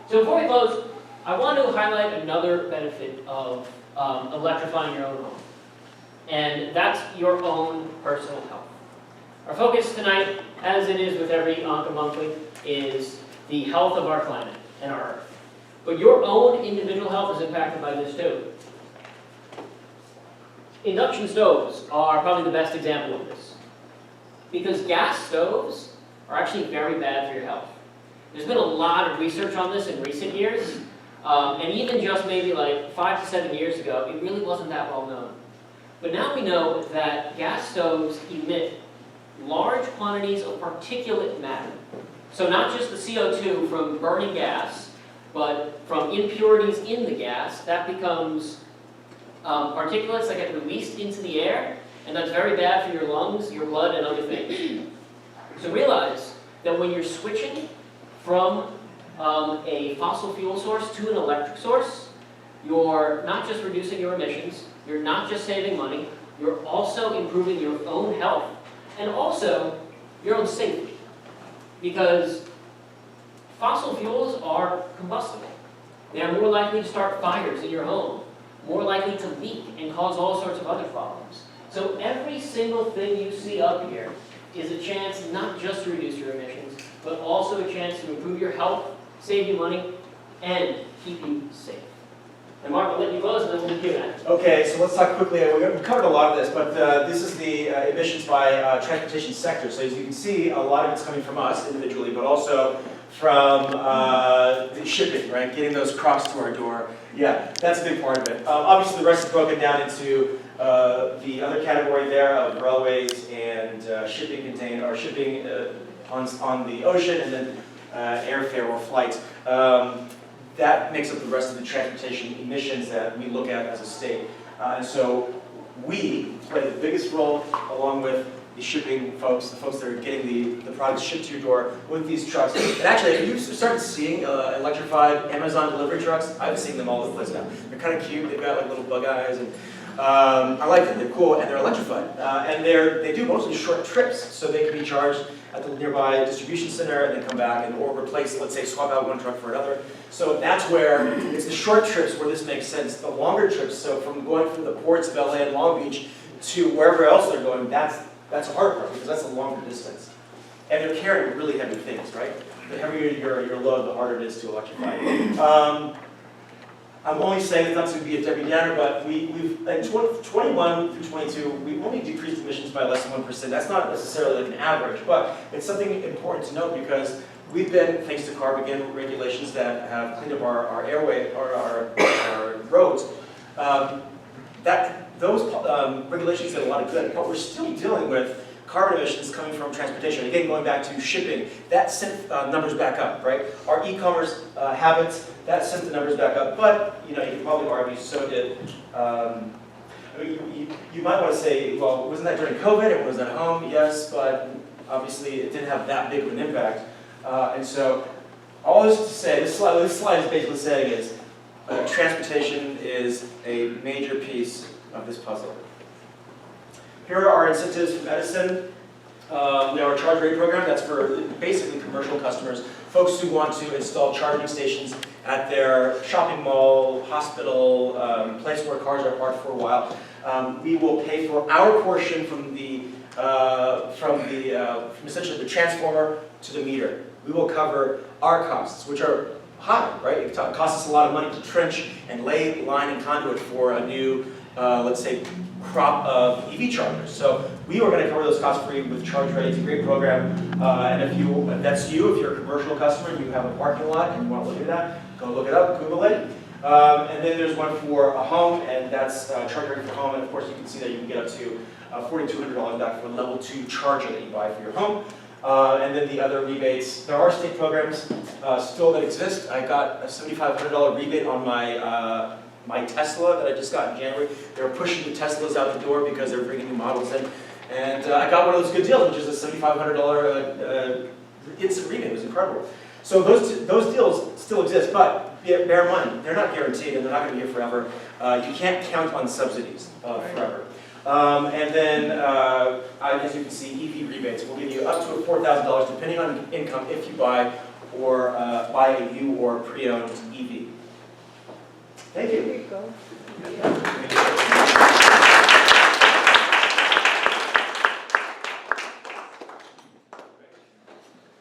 So before we close, I want to highlight another benefit of electrifying your own home. And that's your own personal health. Our focus tonight, as it is with every ANCA Monthly, is the health of our planet and our Earth. But your own individual health is impacted by this too. Induction stoves are probably the best example of this, because gas stoves are actually very bad for your health. There's been a lot of research on this in recent years, and even just maybe like 5 to 7 years ago, it really wasn't that well known. But now we know that gas stoves emit large quantities of particulate matter. So not just the CO2 from burning gas, but from impurities in the gas, that becomes particulates that get released into the air, and that's very bad for your lungs, your blood, and other things. So realize that when you're switching from a fossil fuel source to an electric source, you're not just reducing your emissions, you're not just saving money, you're also improving your own health, and also your own safety. Because fossil fuels are combustible. They are more likely to start fires in your home, more likely to leak and cause all sorts of other problems. So every single thing you see up here is a chance not just to reduce your emissions, but also a chance to improve your health, save you money, and keep you safe. And Mark, I'll let you close and then we'll do that. Okay, so let's talk quickly. We covered a lot of this, but this is the emissions by transportation sector. So as you can see, a lot of it's coming from us individually, but also from the shipping, right? Getting those crops to our door. Yeah, that's a big part of it. Obviously, the rest is broken down into the other category there of railways and shipping contained, or shipping on the ocean, and then airfare or flights. That makes up the rest of the transportation emissions that we look at as a state. And so we play the biggest role, along with the shipping folks, the folks that are getting the products shipped to your door with these trucks. And actually, have you started seeing electrified Amazon delivery trucks? I've seen them all over the place now. They're kind of cute. They've got like little bug eyes, and I like them. They're cool, and they're electrified. And they do mostly short trips, so they can be charged at the nearby distribution center and then come back or replace, let's say, swap out one truck for another. So that's where, it's the short trips where this makes sense. The longer trips, so from going from the ports of LA and Long Beach to wherever else they're going, that's a hard part because that's a longer distance. And they're carrying really heavy things, right? The heavier your load, the harder it is to electrify. I'm only saying it's not to be a Debbie Downer, but we've, in 21 through 22, we've only decreased emissions by less than 1%. That's not necessarily like an average, but it's something important to note because we've been, thanks to CARB, again, regulations that have cleaned up our airway, or our roads, those regulations did a lot of good, but we're still dealing with carbon emissions coming from transportation. Again, going back to shipping, that sent numbers back up, right? Our e-commerce habits, that sent the numbers back up, but you can probably argue so did. You might want to say, well, wasn't that during COVID? Everyone was at home, yes, but obviously it didn't have that big of an impact. And so, all this to say, this slide is basically saying is transportation is a major piece of this puzzle. Here are our incentives from Edison. We have our charge rate program. That's for basically commercial customers, folks who want to install charging stations at their shopping mall, hospital, place where cars are parked for a while. We will pay for our portion from essentially the transformer to the meter. We will cover our costs, which are high, right? It costs us a lot of money to trench and lay line and conduit for a new, let's say, crop of EV chargers. So we are going to cover those costs for you with charge rate. It's a great program. And if that's you, if you're a commercial customer and you have a parking lot and you want to look at that, go look it up, Google it. And then there's one for a home, and that's charge rate for home. And of course, you can see that you can get up to $4,200 back for a level 2 charger that you buy for your home. And then the other rebates. There are state programs still that exist. I got a $7,500 rebate on my Tesla that I just got in January. They were pushing the Teslas out the door because they're bringing new models in. And I got one of those good deals, which is a $7,500 instant rebate. It was incredible. So those deals still exist, but bear in mind, they're not guaranteed and they're not going to be here forever. You can't count on subsidies forever. And then, as you can see, EV rebates will give you up to $4,000 depending on income if you buy a new or pre-owned EV. Thank you. There you go.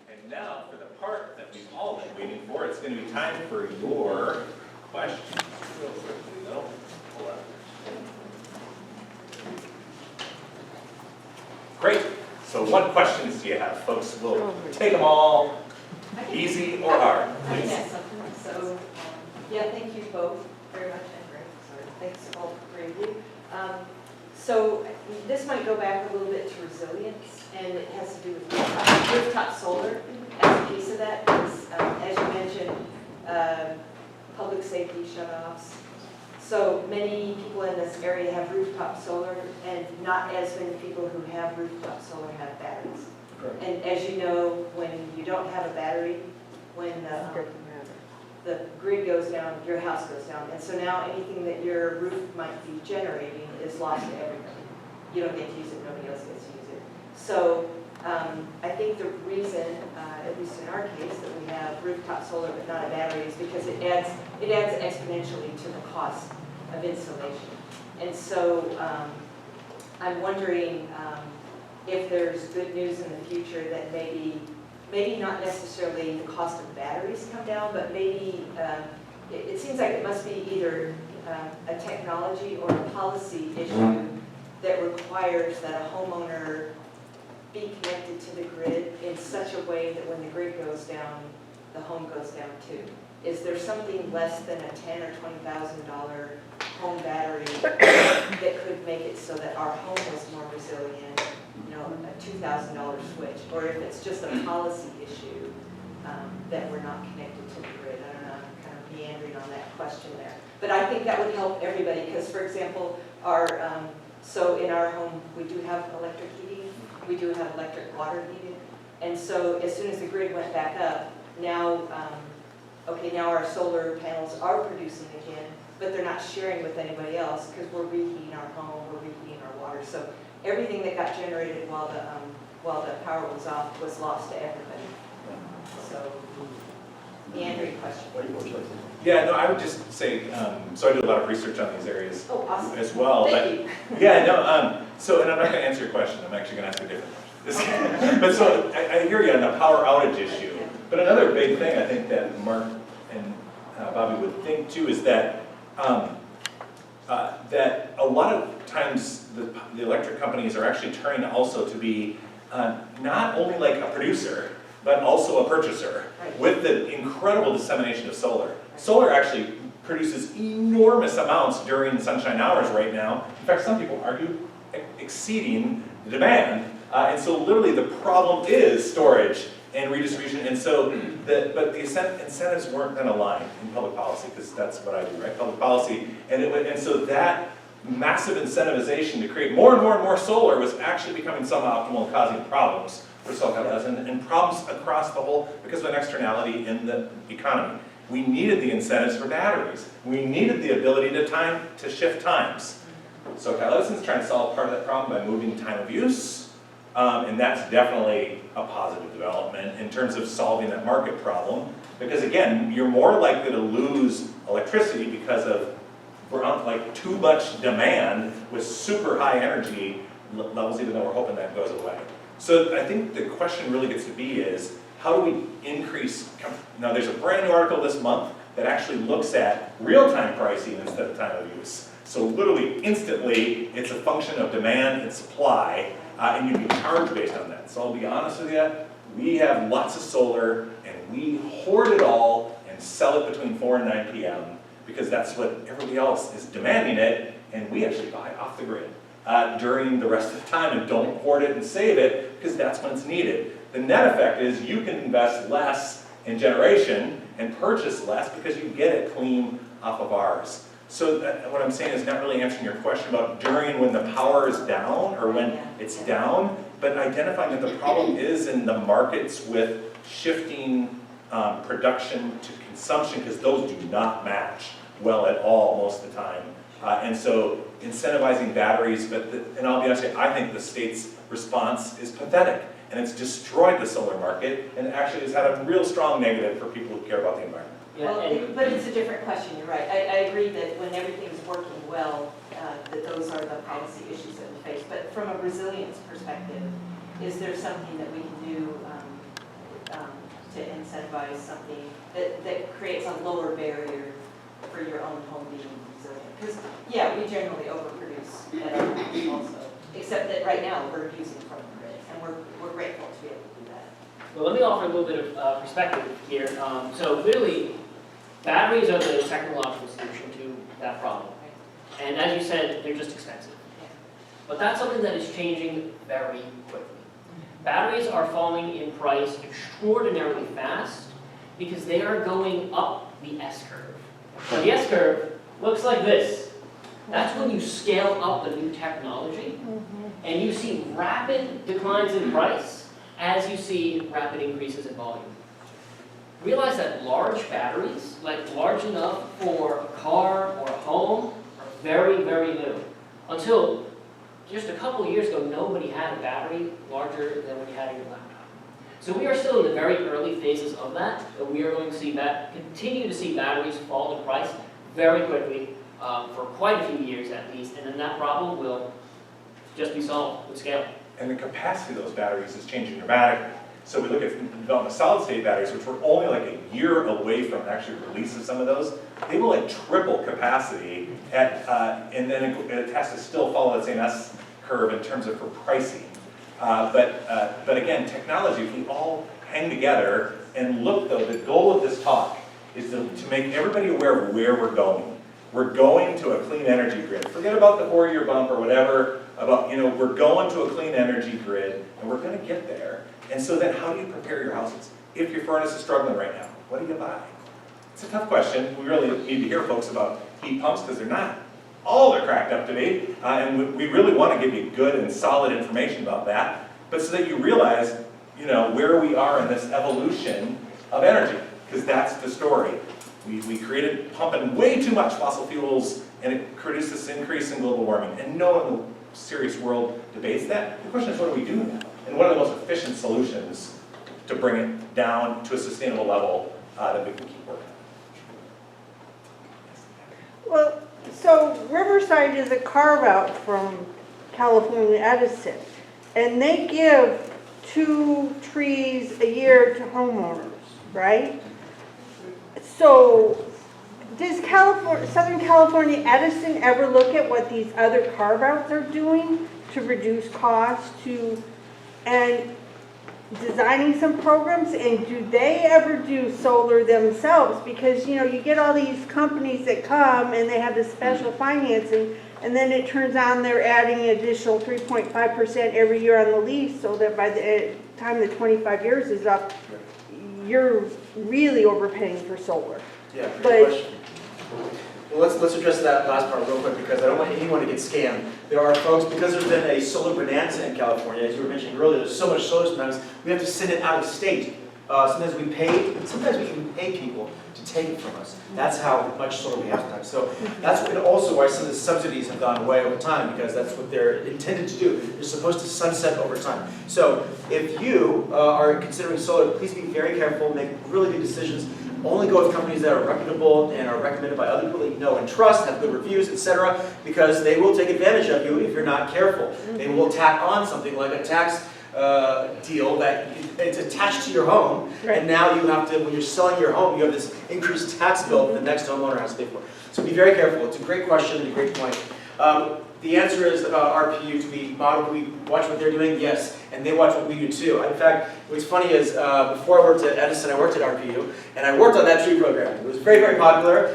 And now for the part that we've all been waiting for, it's going to be time for your questions. Real quickly though, hold on. Great. So what questions do you have, folks? We'll take them all, easy or hard, please. Yes, so, yeah, thank you both very much, and Rick, sorry, thanks all three of you. So this might go back a little bit to resilience, and it has to do with rooftop solar as a piece of that, because as you mentioned, public safety shutoffs. So many people in this area have rooftop solar, and not as many people who have rooftop solar have batteries. Correct. And as you know, when you don't have a battery, when the grid goes down, your house goes down. And so now anything that your roof might be generating is lost to everybody. You don't get to use it, nobody else gets to use it. So I think the reason, at least in our case, that we have rooftop solar but not a battery is because it adds exponentially to the cost of installation. And so I'm wondering if there's good news in the future that maybe maybe not necessarily the cost of batteries come down, but maybe, it seems like it must be either a technology or a policy issue that requires that a homeowner be connected to the grid in such a way that when the grid goes down, the home goes down too. Is there something less than a $10,000 or $20,000 home battery that could make it so that our home was more resilient, you know, a $2,000 switch? Or if it's just a policy issue that we're not connected to the grid? I don't know, I'm kind of meandering on that question there. But I think that would help everybody, because for example, so in our home, we do have electric heating, we do have electric water heating, and so as soon as the grid went back up, now, now our solar panels are producing again, but they're not sharing with anybody else because we're reheating our home, we're reheating our water. So everything that got generated while the power was off was lost to everybody. So, meandering question. Yeah, no, I would just say, so I do a lot of research on these areas Oh, awesome. as well. Thank you. Yeah, no, so, and I'm not gonna answer your question, I'm actually gonna ask a different question. But so, I hear you on the power outage issue, but another big thing I think that Mark and Bobby would think too is that, that a lot of times the electric companies are actually turning also to be not only like a producer, but also a purchaser with the incredible dissemination of solar. Solar actually produces enormous amounts during sunshine hours right now. In fact, some people argue exceeding the demand. And so literally the problem is storage and redistribution. And so, but the incentives weren't then aligned in public policy, because that's what I do, right? Public policy. And so that massive incentivization to create more and more and more solar was actually becoming suboptimal and causing problems for SoCal and problems across the whole because of an externality in the economy. We needed the incentives for batteries. We needed the ability to shift times. SoCal Edison's trying to solve part of that problem by moving time of use, and that's definitely a positive development in terms of solving that market problem. Because again, you're more likely to lose electricity because of like too much demand with super high energy levels, even though we're hoping that goes away. So I think the question really gets to be is, how do we increase, now there's a brand new article this month that actually looks at real-time pricing instead of time of use. So literally, instantly, it's a function of demand and supply, and you can charge based on that. So I'll be honest with you, we have lots of solar, and we hoard it all and sell it between 4 and 9 p.m. because that's what everybody else is demanding it, and we actually buy off the grid during the rest of the time and don't hoard it and save it because that's when it's needed. The net effect is you can invest less in generation and purchase less because you get it clean off of ours. So what I'm saying is not really answering your question about during when the power is down or when it's down, but identifying that the problem is in the markets with shifting production to consumption, because those do not match well at all most of the time. And so incentivizing batteries, but and I'll be honest with you, I think the state's response is pathetic. And it's destroyed the solar market and actually has had a real strong negative for people who care about the environment. Yeah, Well, but it's a different question, you're right. I agree that when everything's working well, that those are the policy issues that we face. But from a resilience perspective, is there something that we can do to incentivize something that creates a lower barrier for your own home being resilient? Because, yeah, we generally overproduce at our house also, except that right now we're using from the grid, and we're grateful to be able to do that. Well, let me offer a little bit of perspective here. So clearly, batteries are the technological solution to that problem. And as you said, they're just expensive. But that's something that is changing very quickly. Batteries are falling in price extraordinarily fast because they are going up the S-curve. Now, the S-curve looks like this. That's when you scale up a new technology, and you see rapid declines in price as you see rapid increases in volume. Realize that large batteries, like large enough for a car or a home, are very, very new. Until just a couple of years ago, nobody had a battery larger than what you had in your laptop. So we are still in the very early phases of that, and we are going to see continue to see batteries fall in price very quickly for quite a few years at least, and then that problem will just be solved with scale. And the capacity of those batteries is changing dramatically. So we look at development of solid state batteries, which we're only like a year away from actually release of some of those. They will like triple capacity at, and then it has to still follow the same S curve in terms of for pricing. But again, technology, if we all hang together and look though, the goal of this talk is to make everybody aware of where we're going. We're going to a clean energy grid. Forget about the 4-year bump or whatever, we're going to a clean energy grid and we're gonna get there. And so then how do you prepare your houses? If your furnace is struggling right now, what do you buy? It's a tough question. We really need to hear folks about heat pumps because they're not all they're cracked up to be. And we really want to give you good and solid information about that, but so that you realize, where we are in this evolution of energy, because that's the story. We created pumping way too much fossil fuels, and it produced this increase in global warming. And no one in the serious world debates that. The question is, what do we do now? And what are the most efficient solutions to bring it down to a sustainable level that we can keep working on? Well, so Riverside is a carve-out from California Edison, and they give 2 trees a year to homeowners, right? So does Southern California Edison ever look at what these other carve-outs are doing to reduce costs and designing some programs, and do they ever do solar themselves? Because you get all these companies that come and they have this special financing, and then it turns out they're adding an additional 3.5% every year on the lease, so that by the time the 25 years is up, you're really overpaying for solar. Yeah, But- great question. Well, let's address that last part real quick because I don't want anyone to get scammed. There are folks, because there's been a solar bonanza in California, as you were mentioning earlier, there's so much solar panels, we have to send it out of state. Sometimes we can pay people to take it from us. That's how much solar we have sometimes. So that's also why some of the subsidies have gone away over time, because that's what they're intended to do. They're supposed to sunset over time. So if you are considering solar, please be very careful, make really good decisions. Only go with companies that are reputable and are recommended by other people that you know and trust, have good reviews, etc., because they will take advantage of you if you're not careful. They will tack on something like a tax deal that it's attached to your home, and now you have to, when you're selling your home, you have this increased tax bill that the next homeowner has to pay for. So be very careful. It's a great question and a great point. The answer is RPU. Do we watch what they're doing? Yes, and they watch what we do too. In fact, what's funny is before I worked at Edison, I worked at RPU, and I worked on that tree program. It was very, very popular,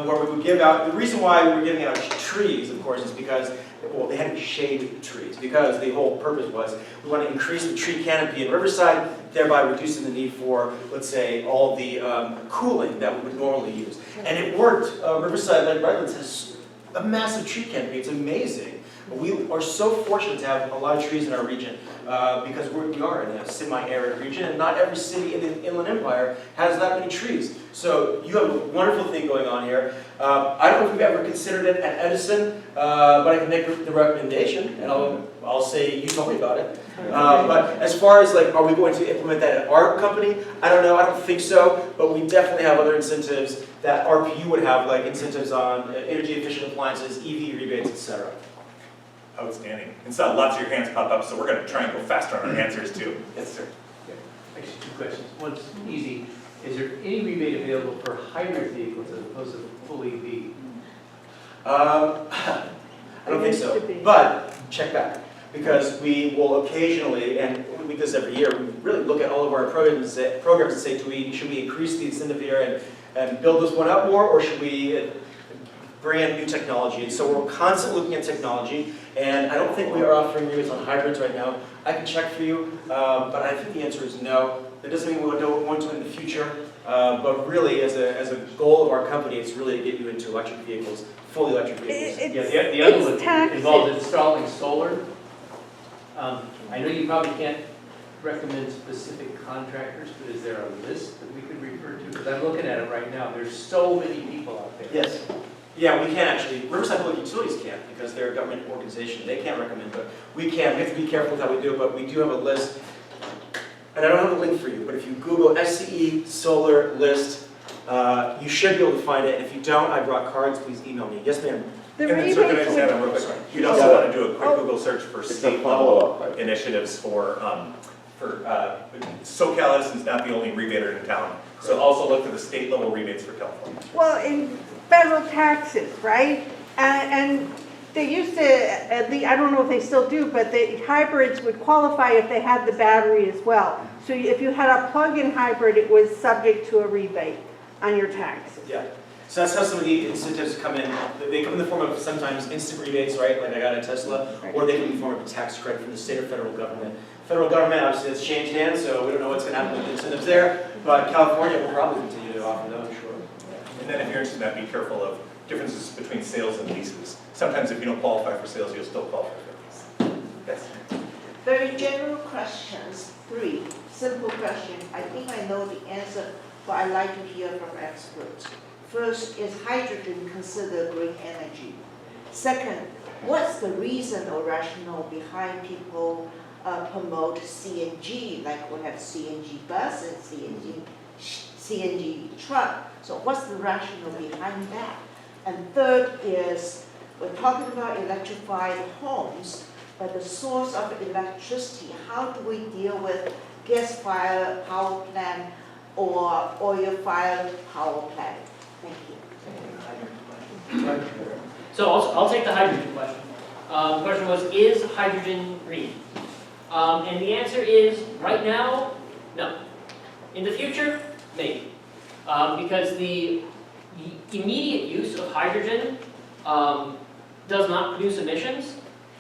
where we would give out, the reason why we were giving out trees, of course, is because, well, they had to shade the trees, because the whole purpose was we want to increase the tree canopy in Riverside, thereby reducing the need for, let's say, all the cooling that we would normally use. And it worked. Riverside, like Redlands, has a massive tree canopy. It's amazing. We are so fortunate to have a lot of trees in our region because we are in a semi-arid region, and not every city in the Inland Empire has that many trees. So you have a wonderful thing going on here. I don't know if we've ever considered it at Edison, but I can make the recommendation, and I'll say you told me about it. But as far as are we going to implement that at our company? I don't know. I don't think so. But we definitely have other incentives that RPU would have, like incentives on energy efficient appliances, EV rebates, etc. Outstanding. And so lots of your hands pop up, so we're going to try and go faster on our answers too. Yes, sir. Actually, 2 questions. One's easy. Is there any rebate available for hybrid vehicles as opposed to full EV? I don't think so. But check back. Because we will occasionally, and we do this every year, we really look at all of our programs and say, should we increase the incentive here and build this one up more, or should we bring in new technology? And so we're constantly looking at technology, and I don't think we are offering rebates on hybrids right now. I can check for you, but I think the answer is no. That doesn't mean we don't want to in the future, but really as a goal of our company, it's really to get you into electric vehicles, fully electric vehicles. Yeah, the other one involves installing solar. I know you probably can't recommend specific contractors, but is there a list that we could refer to? Because I'm looking at it right now. There's so many people out there. Yes. Yeah, we can actually. Riverside Public Utilities can't because they're a government organization. They can't recommend, but we can. We have to be careful with how we do it, but we do have a list. And I don't have a link for you, but if you Google SCE solar list, you should be able to find it. And if you don't, I brought cards. Please email me. Yes, ma'am. The And then, sir, can I just add on real quick? You'd also want to do a quick Oh. Google search for It's a state follow-up, level right? initiatives for SoCal Edison's not the only rebater in town. So also look for the state level rebates for California. Well, in federal taxes, right? And they used to, I don't know if they still do, but the hybrids would qualify if they had the battery as well. So if you had a plug-in hybrid, it was subject to a rebate on your taxes. Yeah. So that's how some of the incentives come in. They come in the form of sometimes instant rebates, right? Like I got a Tesla, or they come in the form of a tax credit from the state or federal government. Federal government, obviously, it's changed hands, so we don't know what's going to happen with the incentives there. But California will probably continue to offer those, sure. And then if you're interested in that, be careful of differences between sales and leases. Sometimes if you don't qualify for sales, you'll still qualify for lease. Yes? Very general questions, 3, simple question. I think I know the answer, but I'd like to hear from experts. First, is hydrogen considered green energy? Second, what's the reason or rationale behind people promote CNG, like we have CNG bus and CNG truck? So what's the rationale behind that? And third is, we're talking about electrified homes, but the source of electricity, how do we deal with gas-fired power plant or oil-fired power plant? Thank you. So I'll take the hydrogen question. The question was, is hydrogen green? And the answer is, right now, no. In the future, maybe. Because the immediate use of hydrogen does not produce emissions,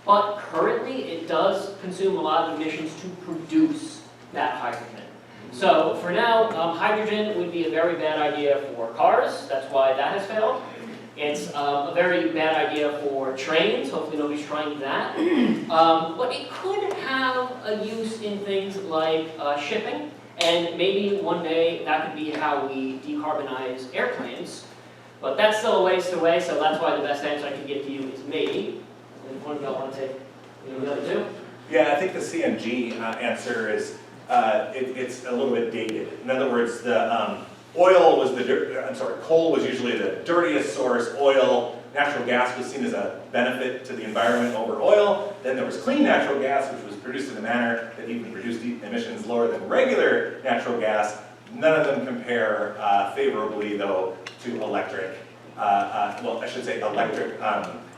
but currently it does consume a lot of emissions to produce that hydrogen. So for now, hydrogen would be a very bad idea for cars. That's why that has failed. It's a very bad idea for trains. Hopefully nobody's trying that. But it could have a use in things like shipping. And maybe one day that could be how we decarbonize airplanes. But that's still a ways away, so that's why the best answer I can give to you is maybe. And one of y'all want to take the other two? Yeah, I think the CNG answer is, it's a little bit dated. In other words, the oil was coal was usually the dirtiest source. Oil, natural gas was seen as a benefit to the environment over oil. Then there was clean natural gas, which was produced in a manner that even produced emissions lower than regular natural gas. None of them compare favorably, though, to electric. Well, I should say electric,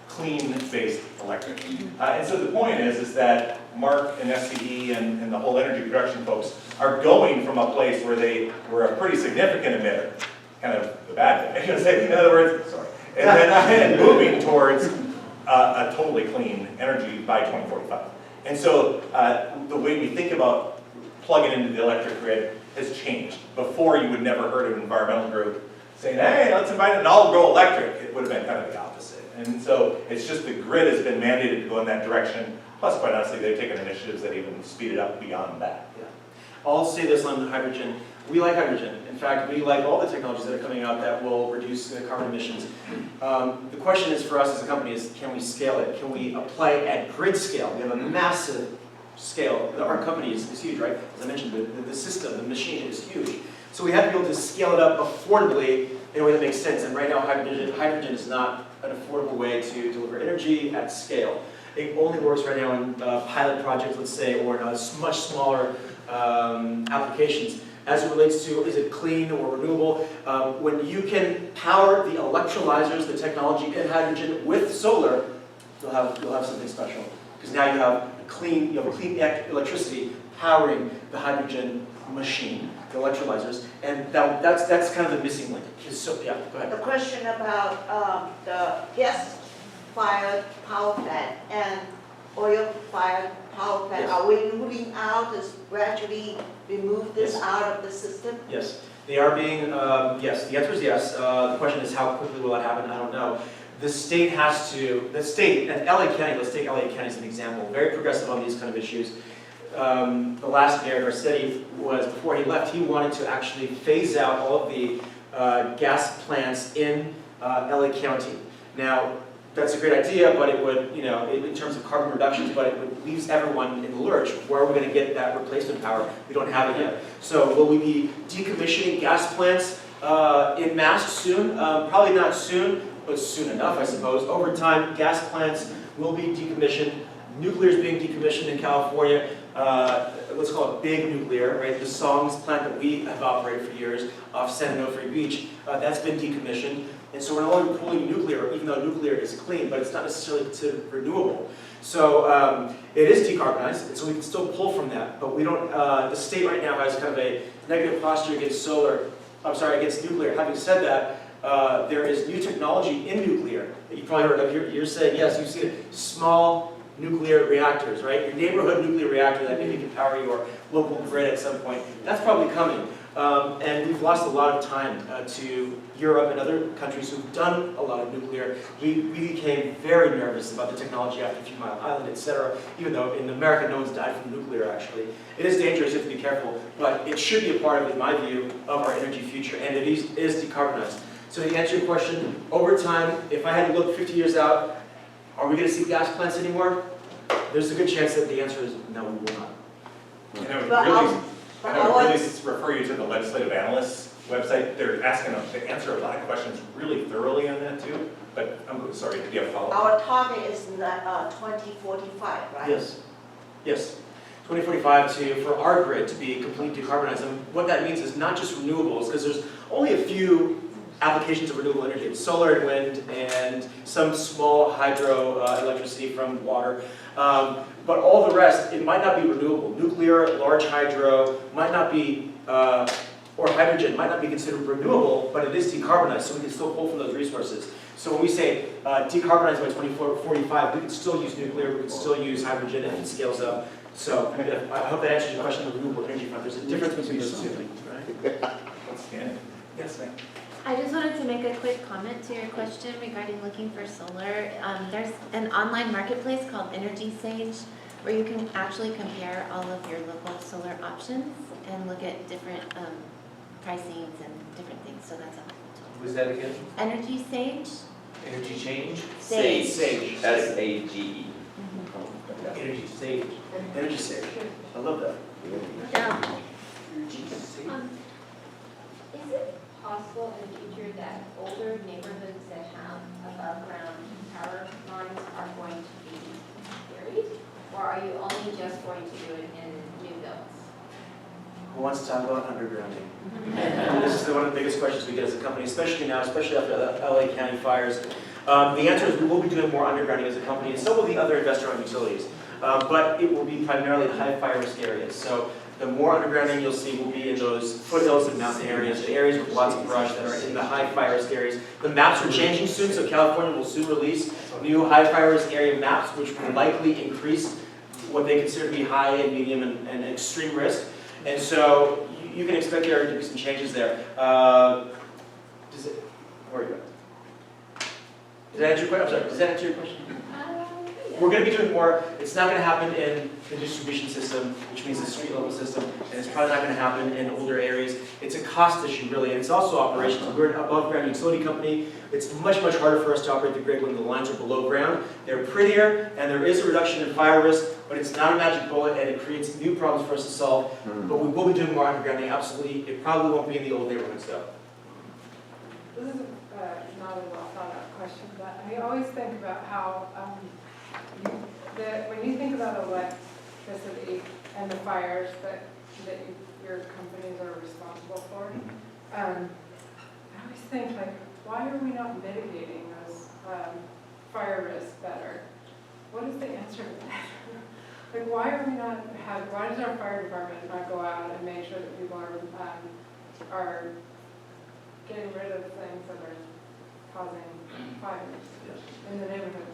clean-based electric. And so the point is that Mark and SCE and the whole energy production folks are going from a place where they were a pretty significant emitter, kind of the bad thing, I'm going to say, in other words, sorry, and then moving towards a totally clean energy by 2045. And so the way we think about plugging into the electric grid has changed. Before, you would never heard of an environmental group saying, hey, let's invite it and all go electric. It would have been kind of the opposite. And so it's just the grid has been mandated to go in that direction. Plus, quite honestly, they've taken initiatives that even speed it up beyond that. Yeah. I'll say this on hydrogen. We like hydrogen. In fact, we like all the technologies that are coming out that will reduce carbon emissions. The question is for us as a company is, can we scale it? Can we apply it at grid scale? We have a massive scale. Our company is huge, right? As I mentioned, the system, the machine is huge. So we have to be able to scale it up affordably in a way that makes sense. And right now, hydrogen is not an affordable way to deliver energy at scale. It only works right now in pilot projects, let's say, or in much smaller applications. As it relates to, is it clean or renewable? When you can power the electrolyzers, the technology in hydrogen with solar, you'll have something special. Because now you have clean electricity powering the hydrogen machine, the electrolyzers, and that's kind of the missing link. So yeah, go ahead. The question about the gas-fired power plant and oil-fired power plant, Yes. Are we moving out, is gradually remove this Yes. out of the system? Yes, they are being, yes, the answer is yes. The question is how quickly will that happen? I don't know. The state has to, the state, and LA County, let's take LA County as an example, very progressive on these kind of issues. The last mayor, Garcetti, was, before he left, he wanted to actually phase out all of the gas plants in LA County. Now, that's a great idea, but it would, in terms of carbon reductions, but it would leave everyone in the lurch. Where are we going to get that replacement power? We don't have it yet. So will we be decommissioning gas plants en masse soon? Probably not soon, but soon enough, I suppose. Over time, gas plants will be decommissioned. Nuclear is being decommissioned in California. Let's call it big nuclear, right? The Songs plant that we have operated for years off San Onofre Beach, that's been decommissioned. And so we're no longer pulling nuclear, even though nuclear is clean, but it's not necessarily considered renewable. So it is decarbonized, and so we can still pull from that. But we don't, the state right now has kind of a negative posture against against nuclear. Having said that, there is new technology in nuclear that you probably heard of. You're saying, yes, you've seen it. Small nuclear reactors, right? Your neighborhood nuclear reactor that maybe can power your local grid at some point. That's probably coming. And we've lost a lot of time to Europe and other countries who've done a lot of nuclear. We became very nervous about the technology after 3 Mile Island, etc. Even though in America no one's died from nuclear actually. It is dangerous, you have to be careful, but it should be a part of, in my view, of our energy future, and it is decarbonized. So to answer your question, over time, if I had to look 50 years out, are we going to see gas plants anymore? There's a good chance that the answer is no, we will not. And I would But, really refer you to the legislative analysts website. They're asking them to answer a lot of questions really thoroughly on that too. But I'm sorry, did you have a follow-up? Our target is 2045, right? Yes. Yes. 2045 for our grid to be completely decarbonized. And what that means is not just renewables, because there's only a few applications of renewable energy. It's solar and wind and some small hydro electricity from water. But all the rest, it might not be renewable. Nuclear, large hydro, might not be, or hydrogen might not be considered renewable, but it is decarbonized, so we can still pull from those resources. So when we say decarbonized by 2045, we can still use nuclear, we can still use hydrogen if it scales up. So I hope that answers your question on the renewable energy front. There's a difference between those two things, right? Yes, ma'am. I just wanted to make a quick comment to your question regarding looking for solar. There's an online marketplace called Energy Sage where you can actually compare all of your local solar options and look at different pricings and different things. So that's helpful. Was that again? Energy Sage? Energy change? Sage. Sage. S-A-G-E. Energy sage. Energy Sage. I love that. Yeah. Is it possible in the future that older neighborhoods that have above ground power lines are going to be buried? Or are you only just going to do it in new builds? Who wants to talk about undergrounding? This is one of the biggest questions we get as a company, especially now, especially after the LA County fires. The answer is we will be doing more undergrounding as a company, and so will the other investor-owned utilities. But it will be primarily the high fire risk areas. So the more undergrounding you'll see will be in those foothills and mountain areas, the areas with lots of brush that are in the high fire risk areas. The maps are changing soon, so California will soon release new high fire risk area maps, which will likely increase what they consider to be high and medium and extreme risk. And so you can expect there to be some changes there. Where are you at? Does that answer your question? I'm sorry, does that answer your question? We're going to be doing more. It's not going to happen in the distribution system, which means the street level system, and it's probably not going to happen in older areas. It's a cost issue, really, and it's also operational. We're an above ground utility company. It's much, much harder for us to operate the grid when the lines are below ground. They're prettier, and there is a reduction in fire risk, but it's not a magic bullet, and it creates new problems for us to solve. But we will be doing more undergrounding, absolutely. It probably won't be in the old neighborhoods, though. This is not a well thought out question, but I always think about how when you think about electricity and the fires that your companies are responsible for, I always think, like, why are we not mitigating those fire risks better? What is the answer to that? Like, why does our fire department not go out and make sure that people are getting rid of things that are causing fires in the neighborhoods?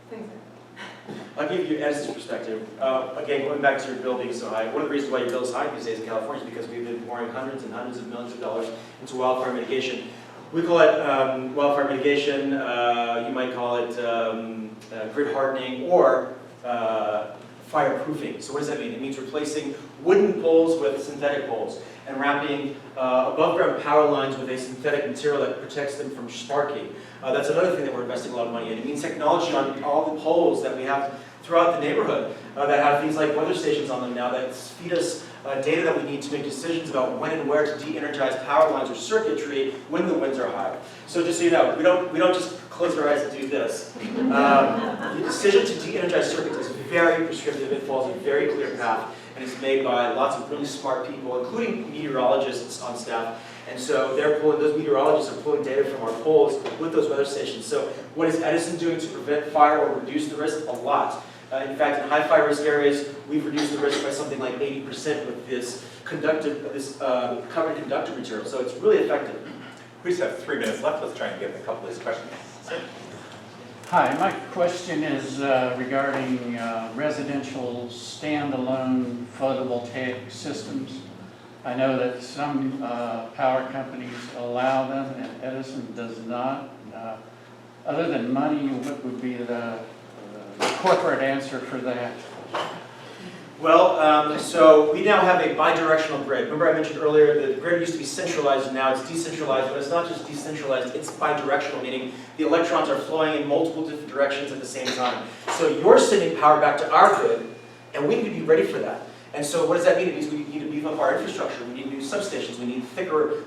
Things like that. I'll give you Edison's perspective. Again, going back to your bill being so high, one of the reasons why your bill is high these days in California is because we've been pouring hundreds and hundreds of millions of dollars into wildfire mitigation. We call it wildfire mitigation, you might call it grid hardening, or fireproofing. So what does that mean? It means replacing wooden poles with synthetic poles and wrapping above ground power lines with a synthetic material that protects them from sparking. That's another thing that we're investing a lot of money in. It means technology on all the poles that we have throughout the neighborhood that have things like weather stations on them now that feed us data that we need to make decisions about when and where to de-energize power lines or circuitry when the winds are high. So just so you know, we don't just close our eyes and do this. The decision to de-energize circuits is very prescriptive. It follows a very clear path, and it's made by lots of really smart people, including meteorologists on staff. And so those meteorologists are pulling data from our poles with those weather stations. So what is Edison doing to prevent fire or reduce the risk? A lot. In fact, in high fire risk areas, we've reduced the risk by something like 80% with this covered conductor material. So it's really effective. We just have 3 minutes left. Let's try and get a couple of these questions. Hi, my question is regarding residential standalone photovoltaic systems. I know that some power companies allow them and Edison does not. Other than money, what would be the corporate answer for that? Well, so we now have a bidirectional grid. Remember I mentioned earlier the grid used to be centralized and now it's decentralized, but it's not just decentralized, it's bidirectional, meaning the electrons are flowing in multiple different directions at the same time. So you're sending power back to our grid, and we need to be ready for that. And so what does that mean? It means we need to beef up our infrastructure, we need new substations, we need thicker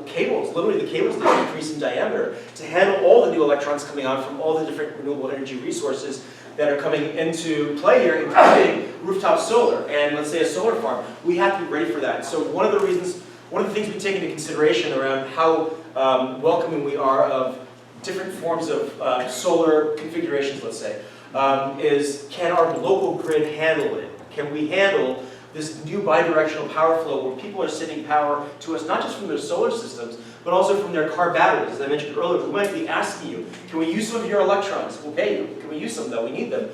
cables. Literally the cables need to increase in diameter to handle all the new electrons coming on from all the different renewable energy resources that are coming into play here, including rooftop solar and let's say a solar farm. We have to be ready for that. So one of the things we take into consideration around how welcoming we are of different forms of solar configurations, let's say, is can our local grid handle it? Can we handle this new bidirectional power flow where people are sending power to us not just from their solar systems, but also from their car batteries? As I mentioned earlier, we might be asking you, can we use some of your electrons? We'll pay you. Can we use some though? We need them.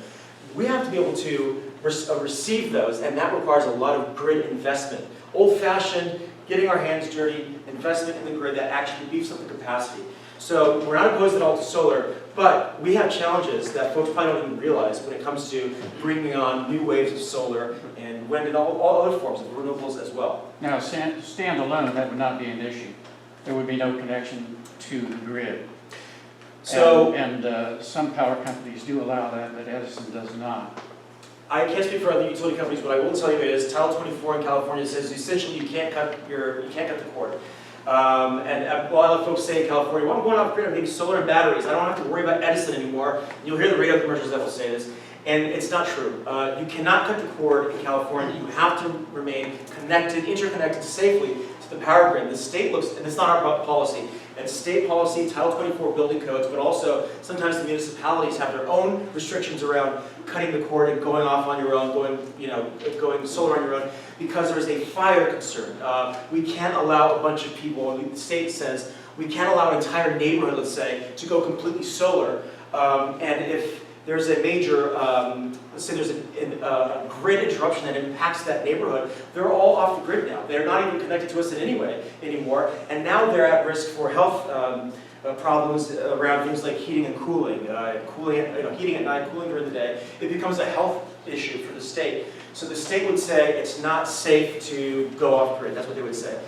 We have to be able to receive those, and that requires a lot of grid investment. Old-fashioned, getting our hands dirty, investment in the grid that actually beefs up the capacity. So we're not opposed at all to solar, but we have challenges that folks probably don't even realize when it comes to bringing on new waves of solar and wind and all other forms of renewables as well. Now, standalone, that would not be an issue. There would be no connection to the grid. So, and some power companies do allow that, but Edison does not. I can't speak for other utility companies. What I will tell you is Title 24 in California says essentially you can't cut the cord. And a lot of folks say in California, well, I'm going off grid, I'm getting solar and batteries. I don't have to worry about Edison anymore. You'll hear the radio commercials that will say this. And it's not true. You cannot cut the cord in California. You have to remain connected, interconnected safely to the power grid. The state looks, and it's not our policy, it's state policy, Title 24 building codes, but also sometimes the municipalities have their own restrictions around cutting the cord and going off on your own, going solar on your own, because there's a fire concern. We can't allow a bunch of people, the state says, we can't allow an entire neighborhood, let's say, to go completely solar. And if there's a major, let's say there's a grid interruption that impacts that neighborhood, they're all off the grid now. They're not even connected to us in any way anymore, and now they're at risk for health problems around things like heating and cooling. Heating at night, cooling during the day. It becomes a health issue for the state. So the state would say it's not safe to go off grid. That's what they would say.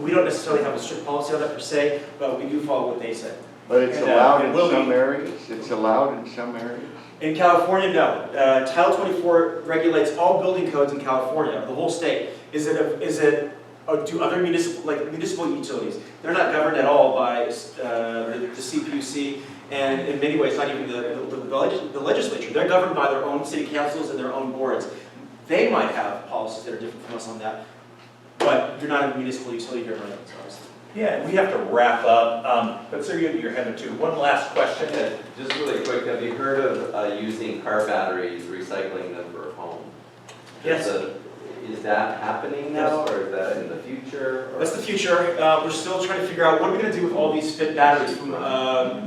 We don't necessarily have a strict policy on that per se, but we do follow what they say. But it's allowed in some areas? It's allowed in some areas? In California, no. Title 24 regulates all building codes in California, the whole state. Do other municipal utilities? They're not governed at all by the CPUC, and in many ways, not even the legislature. They're governed by their own city councils and their own boards. They might have policies that are different from us on that, but you're not a municipal utility here, right? Yeah, we have to wrap up, but sir, you're headed to one last question. Yeah, just really quick, have you heard of using car batteries, recycling them for home? Yes. Is that happening now, or is that in the future? Or? That's the future. We're still trying to figure out what are we going to do with all these spent batteries from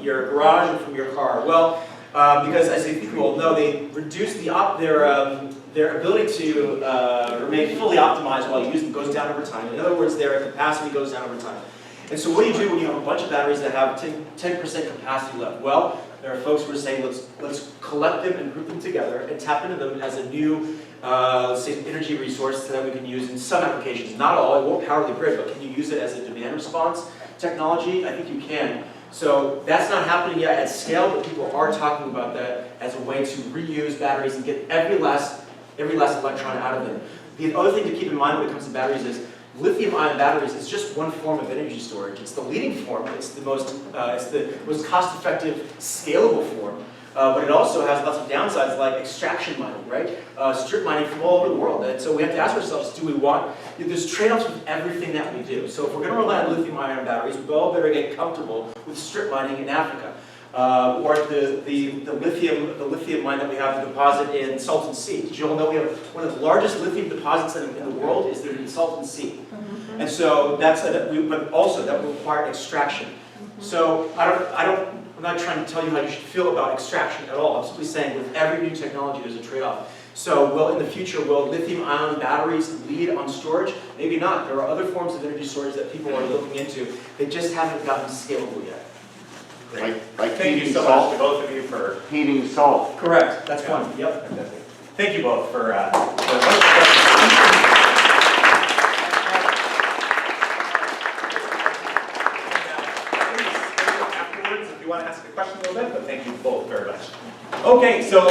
your garage and from your car. Well, because as I think you all know, they reduce their ability to remain fully optimized while you use them goes down over time. In other words, their capacity goes down over time. And so what do you do when you have a bunch of batteries that have 10% capacity left? Well, there are folks who are saying let's collect them and group them together and tap into them as a new, let's say, energy resource that we can use in some applications. Not all, it won't power the grid, but can you use it as a demand response technology? I think you can. So that's not happening yet at scale, but people are talking about that as a way to reuse batteries and get every last electron out of them. The other thing to keep in mind when it comes to batteries is lithium-ion batteries is just one form of energy storage. It's the leading form. It's the most cost-effective, scalable form. But it also has lots of downsides like extraction mining, right? Strip mining from all over the world. And so we have to ask ourselves, do we want, there's trade-offs with everything that we do. So if we're going to rely on lithium-ion batteries, we all better get comfortable with strip mining in Africa. Or the lithium mine that we have, the deposit in Salton Sea. Did you all know we have one of the largest lithium deposits in the world is there in Salton Sea? And so but also that will require extraction. So I'm not trying to tell you how you should feel about extraction at all. I'm simply saying with every new technology there's a trade-off. So in the future, will lithium-ion batteries lead on storage? Maybe not. There are other forms of energy storage that people are looking into. They just haven't gotten scalable yet. Great. Like Thank you heating so salt. much to both of you for Heating salt. Correct. That's one. Yep. Fantastic. Thank you both for wonderful afterwards if you want to ask a question a little bit, but thank you both very much. Okay, so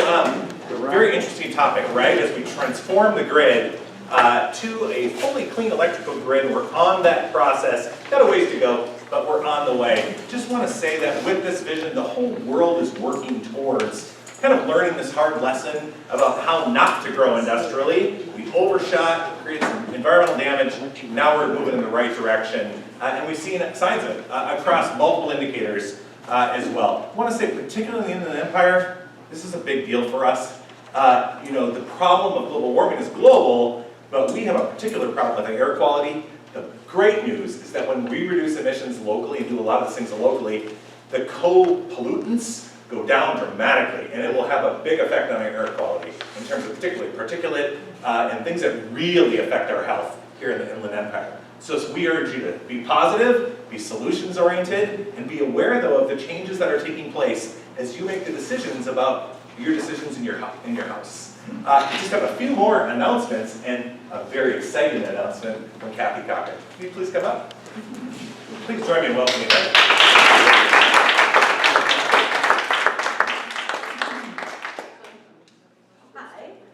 very interesting topic, right? As we transform the grid to a fully clean electrical grid, we're on that process. Got a ways to go, but we're on the way. Just want to say that with this vision, the whole world is working towards kind of learning this hard lesson about how not to grow industrially. We overshot, created some environmental damage. Now we're moving in the right direction. And we've seen signs of it across multiple indicators as well. I want to say particularly in the Inland Empire, this is a big deal for us. The problem of global warming is global, but we have a particular problem with air quality. The great news is that when we reduce emissions locally and do a lot of these things locally, the co-pollutants go down dramatically, and it will have a big effect on our air quality in terms of particularly particulate and things that really affect our health here in the Inland Empire. So we urge you to be positive, be solutions-oriented, and be aware, though, of the changes that are taking place as you make the decisions about your decisions in your house. Just have a few more announcements, and a very exciting announcement from Kathy Cochran. Can you please come up? Please join me in welcoming her.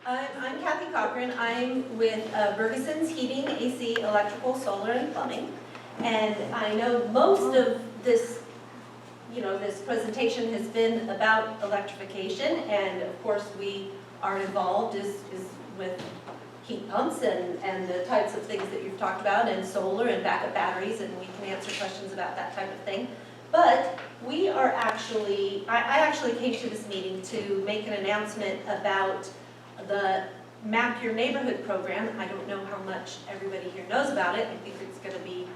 I'm Kathy Cochran. I'm with Bergeson's Heating, AC, Electrical, Solar, and Plumbing. And I know most of this, this presentation has been about electrification. And of course, we are involved is with heat pumps and the types of things that you've talked about, and solar and backup batteries, and we can answer questions about that type of thing. But we are I actually came to this meeting to make an announcement about the Map Your Neighborhood program. I don't know how much everybody here knows about it. I think it's going to be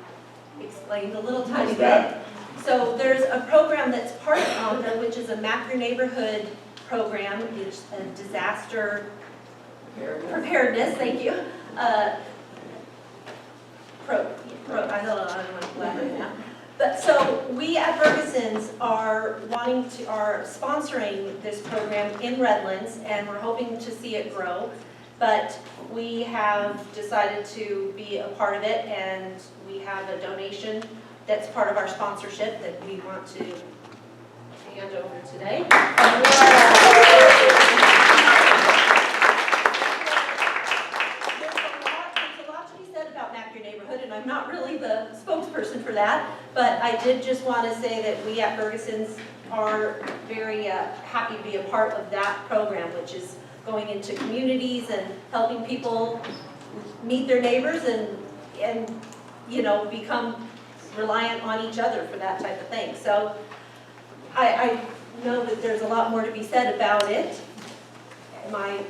explained a little tiny bit. So there's a program that's part of ANCA, which is a Map Your Neighborhood program. It's a disaster preparedness, thank you. I don't want to elaborate now. But so we at Bergeson's are sponsoring this program in Redlands, and we're hoping to see it grow. But we have decided to be a part of it, and we have a donation that's part of our sponsorship that we want to hand over today. And I'm not really the spokesperson for that, but I did just want to say that we at Bergeson's are very happy to be a part of that program, which is going into communities and helping people meet their neighbors and become reliant on each other for that type of thing. So I know that there's a lot more to be said about it. I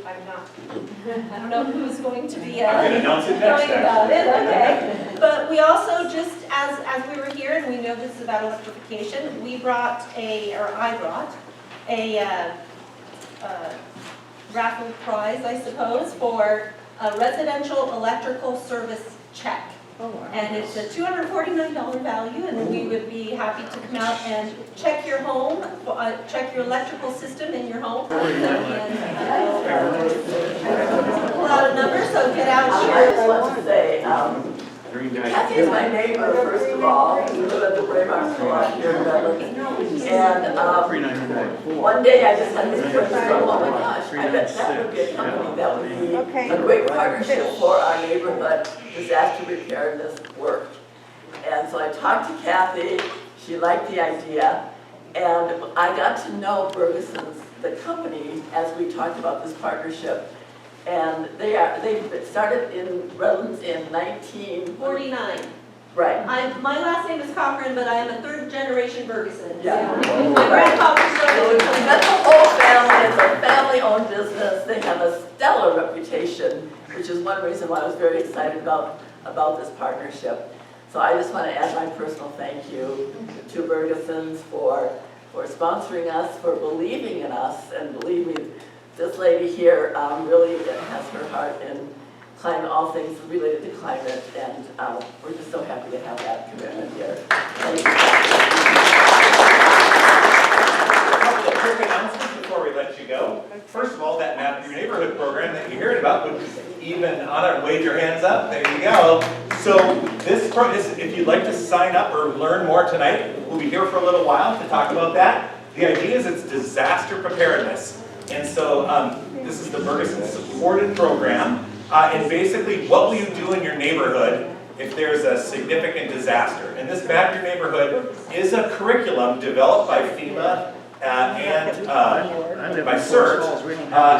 don't know who's going to be I'm going to announce it next, about it, okay. But we also just, as we were here, and we know this is about electrification, I brought a raffle prize, I suppose, for a residential electrical service check. Oh, wow. And it's a $249 value, and we would be happy to come out and check your home, check your electrical system in your home. And pull out a number, so get out here. I just want to say, Kathy is my neighbor, first of all. We live at the Braemar Salon here in Redlands. And one day I just had this quick thought, oh my gosh, I bet that would be a company that would be Okay. a great partnership for our neighborhood disaster preparedness work. And so I talked to Kathy, she liked the idea, and I got to know Bergeson's, the company, as we talked about this partnership. And they started in Redlands in 49. Right. My last name is Cochran, but I am a third generation Bergeson. Yeah. My grandfather So started. that's the whole family, it's a family-owned business, they have a stellar reputation, which is one reason why I was very excited about this partnership. So I just want to add my personal thank you to Bergesons for sponsoring us, for believing in us, and believe me, this lady here really has her heart in climate, all things related to climate, and we're just so happy to have that commitment here. Thank you. A couple of quick announcements before we let you go. First of all, that Map Your Neighborhood program that you heard about, which is even on it, wave your hands up, there you go. So this is, if you'd like to sign up or learn more tonight, we'll be here for a little while to talk about that. The idea is it's disaster preparedness. And so this is the Bergeson supported program. And basically, what will you do in your neighborhood if there's a significant disaster? And this Map Your Neighborhood is a curriculum developed by FEMA and by CERT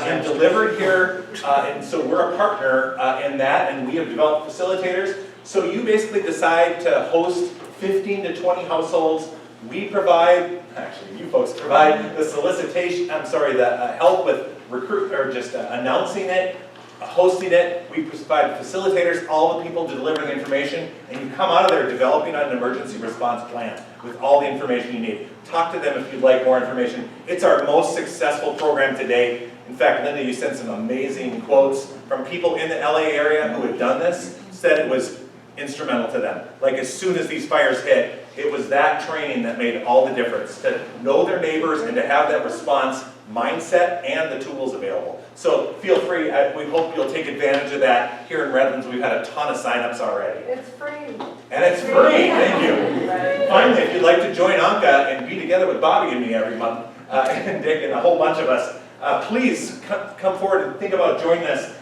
and delivered here. And so we're a partner in that, and we have developed facilitators. So you basically decide to host 15 to 20 households. We provide, actually you folks provide the solicitation, the help with announcing it, hosting it. We provide facilitators, all the people delivering the information, and you come out of there developing an emergency response plan with all the information you need. Talk to them if you'd like more information. It's our most successful program to date. In fact, Linda, you sent some amazing quotes from people in the LA area who had done this, said it was instrumental to them. Like as soon as these fires hit, it was that training that made all the difference, to know their neighbors and to have that response mindset and the tools available. So feel free, we hope you'll take advantage of that. Here in Redlands, we've had a ton of signups already. It's free. And it's free, thank you. Finally, if you'd like to join ANCA and be together with Bobby and me every month, and Dick and a whole bunch of us, please come forward and think about joining us.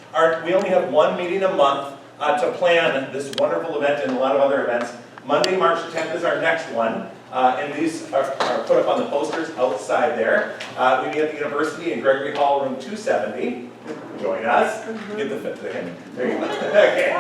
We only have one meeting a month to plan this wonderful event and a lot of other events. Monday, March 10th is our next one. And these are put up on the posters outside there. We meet at the university in Gregory Hall, room 270. Join us. Get the fit to him. There you go. Okay.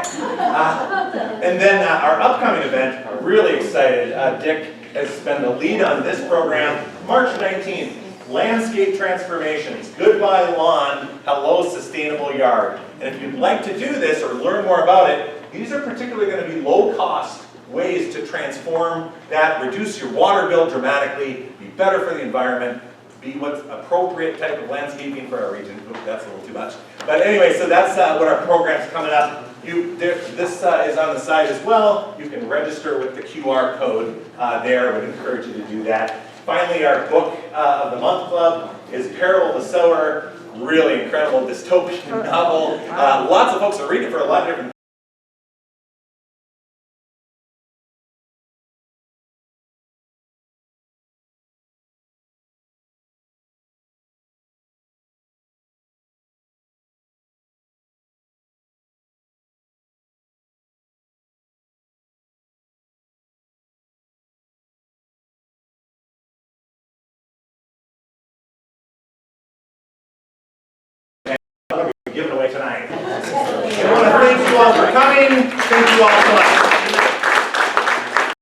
And then our upcoming event, I'm really excited. Dick has been the lead on this program. March 19th, Landscape Transformations. Goodbye lawn, hello sustainable yard. And if you'd like to do this or learn more about it, these are particularly going to be low-cost ways to transform that, reduce your water bill dramatically, be better for the environment, be what's appropriate type of landscaping for our region. Oops, that's a little too much. But anyway, so that's what our program's coming up. This is on the side as well. You can register with the QR code there. I would encourage you to do that. Finally, our book of the month club is Peril of the Sower. Really incredible dystopian novel. Lots of folks are reading it for a lot of different given away tonight. I want to thank you all for coming. Thank you all so much.